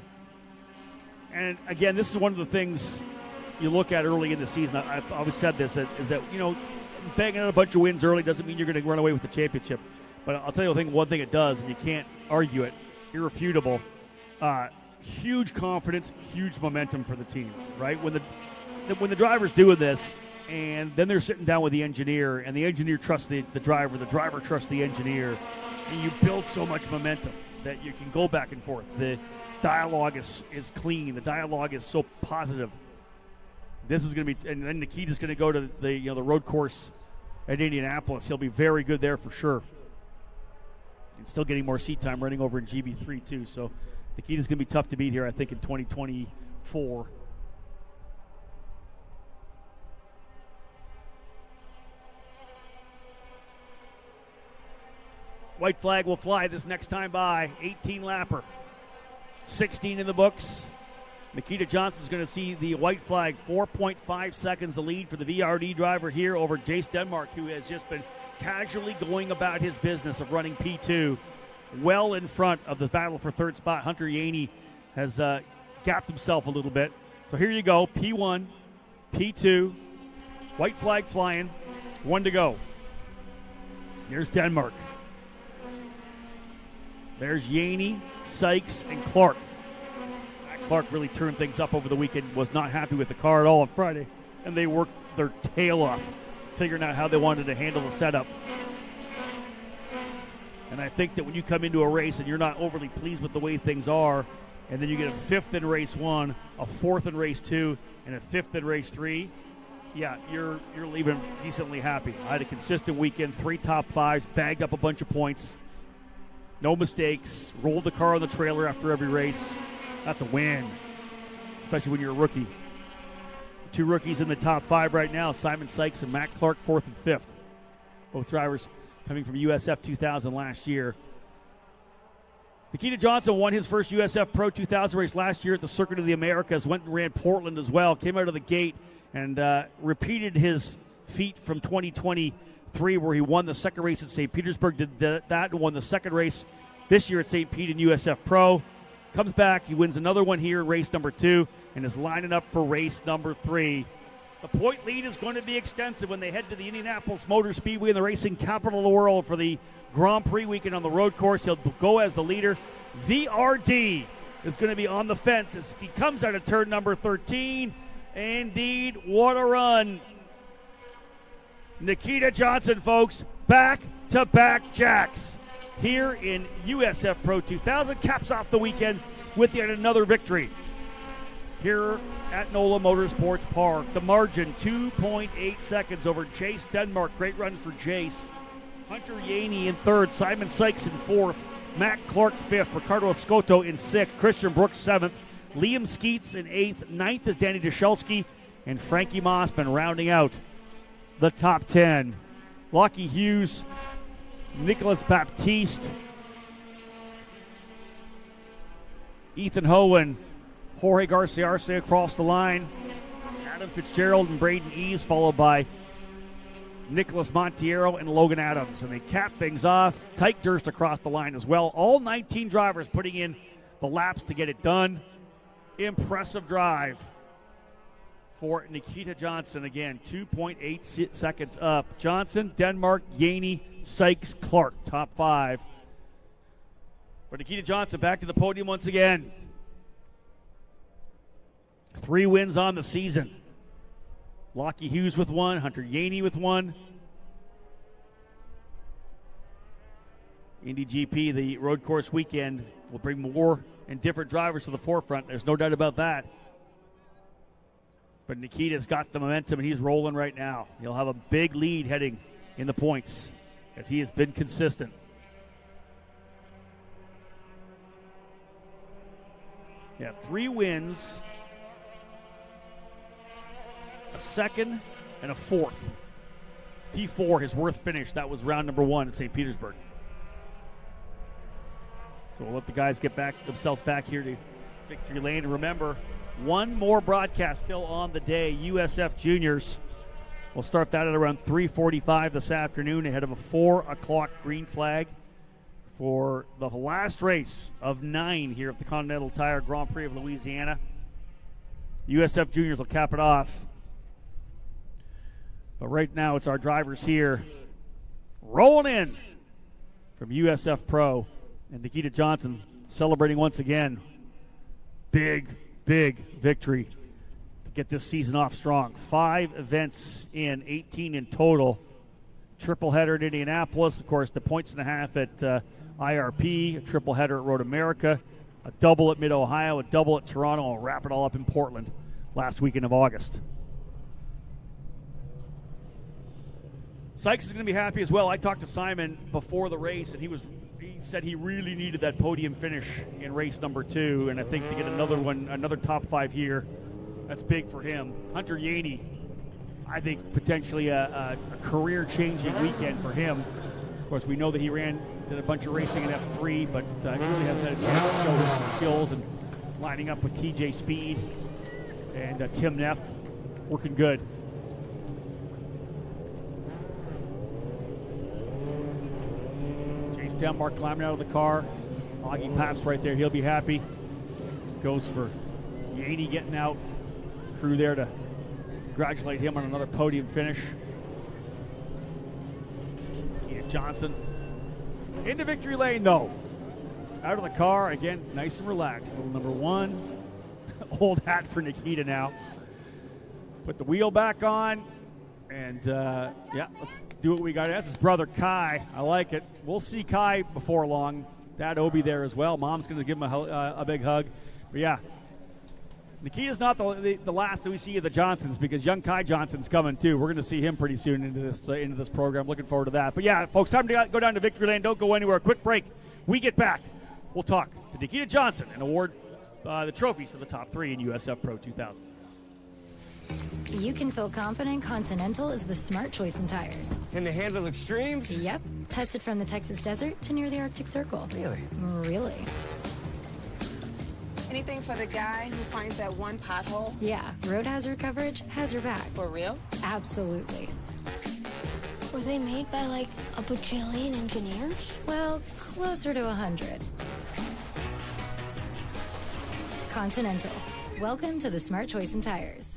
And, again, this is one of the things you look at early in the season. I've always said this, is that, banging out a bunch of wins early doesn't mean you're going to run away with the championship. But I'll tell you one thing it does, and you can't argue it, irrefutable, huge confidence, huge momentum for the team, right? When the driver's doing this, and then they're sitting down with the engineer, and the engineer trusts the driver trusts the engineer, and you build so much momentum that you can go back and forth. The dialogue is clean. The dialogue is so positive. This is going to be, and then Nikita's going to go to the road course at Indianapolis. He'll be very good there for sure, and still getting more seat time running over in GB3 too. So Nikita's going to be tough to beat here, I think, in 2024. White flag will fly this next time by. 18-lapper. 16 in the books. Nikita Johnson's going to see the white flag. 4.5 seconds the lead for the VRD driver here over Jace Denmark, who has just been casually going about his business of running P2. Well in front of the battle for third spot. Hunter Yaney has gapped himself a little bit. So here you go. P1, P2, white flag flying. 1 to go. Here's Denmark. There's Yaney, Sykes, and Clark. Clark really turned things up over the weekend, was not happy with the car at all on Friday, and they worked their tail off figuring out how they wanted to handle the setup. And I think that when you come into a race and you're not overly pleased with the way things are, and then you get a fifth in race 1, a fourth in race 2, and a fifth in race 3, yeah, you're leaving decently happy. I had a consistent weekend, 3 top 5s, bagged up a bunch of points. No mistakes, rolled the car on the trailer after every race. That's a win, especially when you're a rookie. 2 rookies in the top 5 right now, Simon Sykes and Matt Clark, 4th and 5th. Both drivers coming from USF 2000 last year. Nikita Johnson won his first USF Pro 2000 race last year at the Circuit of the Americas, went and ran Portland as well, came out of the gate and repeated his feat from 2023 where he won the second race at St. Petersburg, did that and won the second race this year at St. Pete in USF Pro. Comes back, he wins another one here in race number 2 and is lining up for race number 3. The point lead is going to be extensive when they head to the Indianapolis Motor Speedway in the racing capital of the world for the Grand Prix weekend on the road course. He'll go as the leader. VRD is going to be on the fence as he comes out of turn number 13. Indeed, what a run. Nikita Johnson, folks, back-to-back jacks here in USF Pro 2000. Caps off the weekend with yet another victory here at NOLA Motorsports Park. The margin, 2.8 seconds over Jace Denmark. Great run for Jace. Hunter Yaney in third. Simon Sykes in fourth. Matt Clark fifth. Ricardo Escoto in sixth. Christian Brooks seventh. Liam Skeets in eighth. Ninth is Danny Dushelski. And Frankie Mossman rounding out the top 10. Lockie Hughes, Nicholas Baptiste, Ethan Hohen, Jorge Garcia Arce across the line. Adam Fitzgerald and Braden Ease, followed by Nicholas Montiero and Logan Adams. And they cap things off. Tyke Durst across the line as well. All 19 drivers putting in the laps to get it done. Impressive drive for Nikita Johnson. Again, 2.8 seconds up. Johnson, Denmark, Yaney, Sykes, Clark, top 5. For Nikita Johnson, back to the podium once again. 3 wins on the season. Lockie Hughes with 1, Hunter Yaney with 1. Indy GP, the road course weekend, will bring more and different drivers to the forefront. There's no doubt about that. But Nikita's got the momentum, and he's rolling right now. He'll have a big lead heading in the points as he has been consistent. Yeah, 3 wins, a second, and a fourth. P4, his worst finish. That was round number 1 in St. Petersburg. So we'll let the guys get themselves back here to victory lane. And remember, one more broadcast still on the day, USF Juniors. We'll start that at around 3:45 this afternoon ahead of a 4 o'clock green flag for the last race of 9 here at the Continental Tire Grand Prix of Louisiana. USF Juniors will cap it off. But right now it's our drivers here rolling in from USF Pro. And Nikita Johnson celebrating once again. Big victory to get this season off strong. 5 events in, 18 in total. Triple header at Indianapolis. Of course, the points and a half at IRP. A triple header at Road America. A double at Mid-Ohio. A double at Toronto. And wrap it all up in Portland last weekend of August. Sykes is going to be happy as well. I talked to Simon before the race, and he said he really needed that podium finish in race number 2, and I think to get another top 5 here, that's big for him. Hunter Yaney, I think potentially a career-changing weekend for him. Of course, we know that he did a bunch of racing in F3, but he really hasn't had a chance to show his skills, and lining up with TJ Speed and Tim Neff, working good. Denmark climbing out of the car. Augie Paps right there. He'll be happy. Goes for Yaney getting out. Crew there to congratulate him on another podium finish. Nikita Johnson into victory lane, though. Out of the car again, nice and relaxed. Little number 1. Old hat for Nikita now. Put the wheel back on. And, yeah, let's do what we got. That's his brother, Kai. I like it. We'll see Kai before long. Dad Obi there as well. Mom's going to give him a big hug. But, yeah, Nikita's not the last that we see of the Johnsons, because young Kai Johnson's coming, too. We're going to see him pretty soon into this program. Looking forward to that. But, yeah, folks, time to go down to victory lane. Don't go anywhere. Quick break. We get back. We'll talk to Nikita Johnson and award the trophies to the top 3 in USF Pro 2000. You can feel confident Continental is the smart choice in tires. Can they handle extremes? Yep. Tested from the Texas desert to near the Arctic Circle. Really? Really. Anything for the guy who finds that one pothole? Yeah. Road hazard coverage has your back. For real? Absolutely. Were they made by like a bajillion engineers? Well, closer to 100. Continental. Welcome to the smart choice in tires.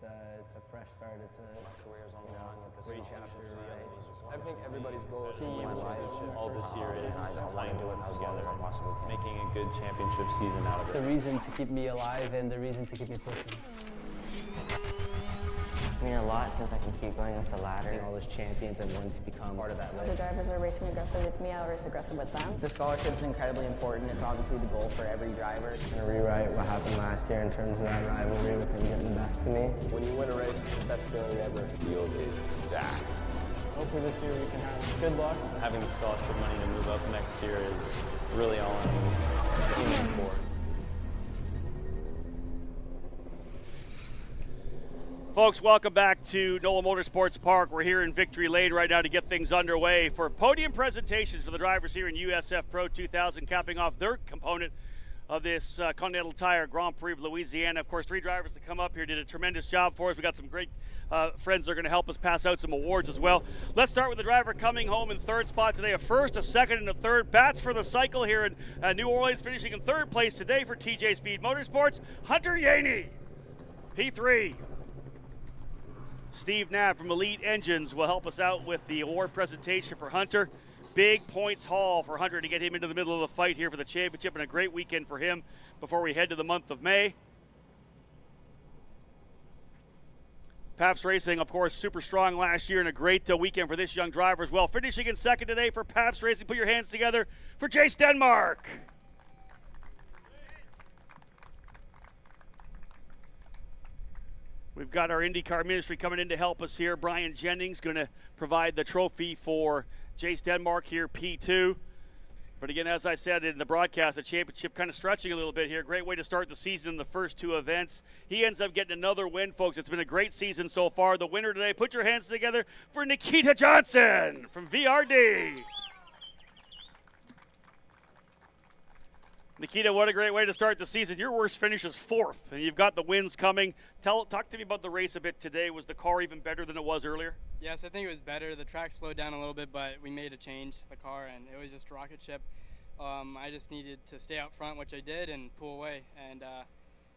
it's a fresh start. It's a career's on the line. It's a great chapter. I think everybody's goal is to Team win a championship championship. all this year is wanting to work together, making a good championship season out of It's it. the reason to keep me alive and the reason to keep me pushing. It means a lot since I can keep going up the ladder. All those champions and wanting to become part of that The list. drivers are racing aggressive with me, I'll race aggressive with them. The scholarship is incredibly important. It's obviously the goal for every driver. I'm going to rewrite what happened last year in terms of that rivalry with him getting the best of me. When you win a race, it's the best feeling ever. The field is stacked. Hopefully this year we can have good luck. Having the scholarship money to move up next year is really all I'm aiming for. Folks, welcome back to NOLA Motorsports Park. We're here in Victory Lane right now to get things underway for podium presentations for the drivers here in USF Pro 2000, capping off their component of this Continental Tire Grand Prix of Louisiana. Of course, 3 drivers to come up here did a tremendous job for us. We got some great friends that are going to help us pass out some awards as well. Let's start with the driver coming home in 3rd spot today. A 1st, a 2nd, and a 3rd. Bats for the cycle here in New Orleans, finishing in 3rd place today for TJ Speed Motorsports. Hunter Yaney, P3. Steve Knapp from Elite Engines will help us out with the award presentation for Hunter. Big points haul for Hunter to get him into the middle of the fight here for the championship, and a great weekend for him before we head to the month of May. Pabst Racing, of course, super strong last year and a great weekend for this young driver as well. Finishing in 2nd today for Pabst Racing. Put your hands together for Jace Denmark. We've got our IndyCar ministry coming in to help us here. Brian Jennings going to provide the trophy for Jace Denmark here, P2. But again, as I said in the broadcast, the championship kind of stretching a little bit here. Great way to start the season in the first 2 events. He ends up getting another win, folks. It's been a great season so far. The winner today, put your hands together for Nikita Johnson from VRD. Nikita, what a great way to start the season. Your worst finish is 4th, and you've got the wins coming. Talk to me about the race a bit today. Was the car even better than it was earlier? Yes, I think it was better. The track slowed down a little bit, but we made a change to the car, and it was just a rocket ship. I just needed to stay out front, which I did, and pull away. And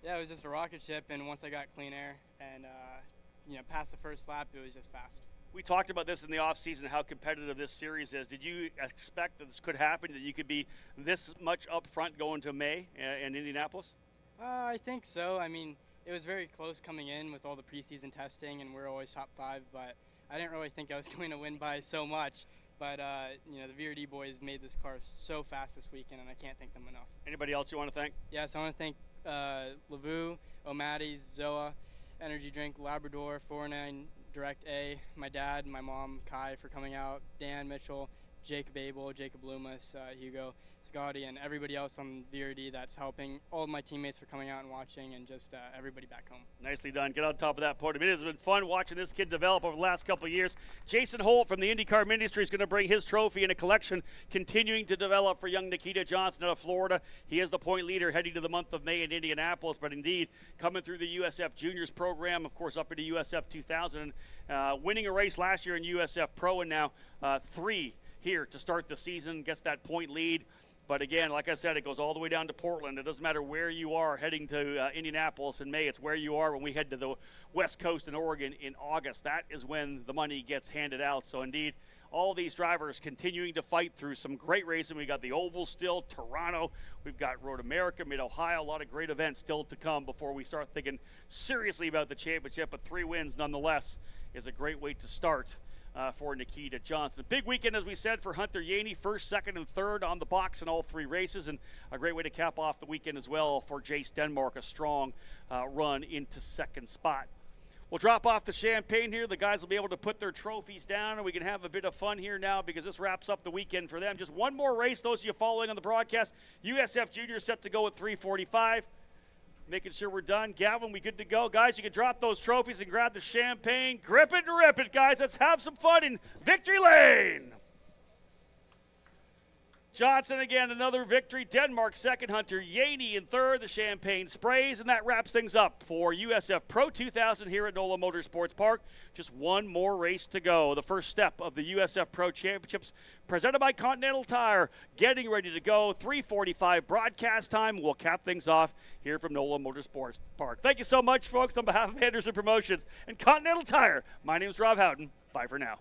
yeah, it was just a rocket ship, and once I got clean air and past the first lap, it was just fast. We talked about this in the offseason, how competitive this series is. Did you expect that this could happen, that you could be this much up front going to May in Indianapolis? I think so. I mean, it was very close coming in with all the preseason testing, and we're always top 5, but I didn't really think I was going to win by so much. But, the VRD boys made this car so fast this weekend, and I can't thank them enough. Anybody else you want to thank? Yes, I want to thank Lavu, O'Maddy's, Zoa, Energy Drink, Labrador, 49 Direct A, my dad, my mom, Kai, for coming out, Dan Mitchell, Jacob Abel, Jacob Loomis, Hugo, Scotty, and everybody else on VRD that's helping, all of my teammates for coming out and watching, and just everybody back home. Nicely done. Get on top of that podium. It has been fun watching this kid develop over the last couple of years. Jason Holt from the IndyCar Ministry is going to bring his trophy in a collection, continuing to develop for young Nikita Johnson out of Florida. He is the point leader heading to the month of May in Indianapolis, but indeed coming through the USF Juniors program, of course, up into USF 2000, winning a race last year in USF Pro, and now 3 here to start the season, gets that point lead. But again, like I said, it goes all the way down to Portland. It doesn't matter where you are heading to Indianapolis in May. It's where you are when we head to the West Coast in Oregon in August. That is when the money gets handed out. So indeed, all these drivers continuing to fight through some great racing. We got the Oval still, Toronto. We've got Road America, Mid-Ohio. A lot of great events still to come before we start thinking seriously about the championship. But 3 wins nonetheless is a great way to start for Nikita Johnson. Big weekend, as we said, for Hunter Yaney, 1st, 2nd, and 3rd on the box in all 3 races, and a great way to cap off the weekend as well for Jace Denmark, a strong run into 2nd spot. We'll drop off the champagne here. The guys will be able to put their trophies down, and we can have a bit of fun here now because this wraps up the weekend for them. Just one more race, those of you following on the broadcast. USF Junior set to go at 3:45. Making sure we're done. Gavin, we good to go? Guys, you can drop those trophies and grab the champagne. Grip it and rip it, guys. Let's have some fun in Victory Lane. Johnson again, another victory. Denmark second, Hunter Yaney in third, the champagne sprays, and that wraps things up for USF Pro 2000 here at NOLA Motorsports Park. Just one more race to go. The first step of the USF Pro Championships presented by Continental Tire. Getting ready to go. 3:45 broadcast time. We'll cap things off here from NOLA Motorsports Park. Thank you so much, folks, on behalf of Anderson Promotions and Continental Tire. My name is Rob Houghton. Bye for now.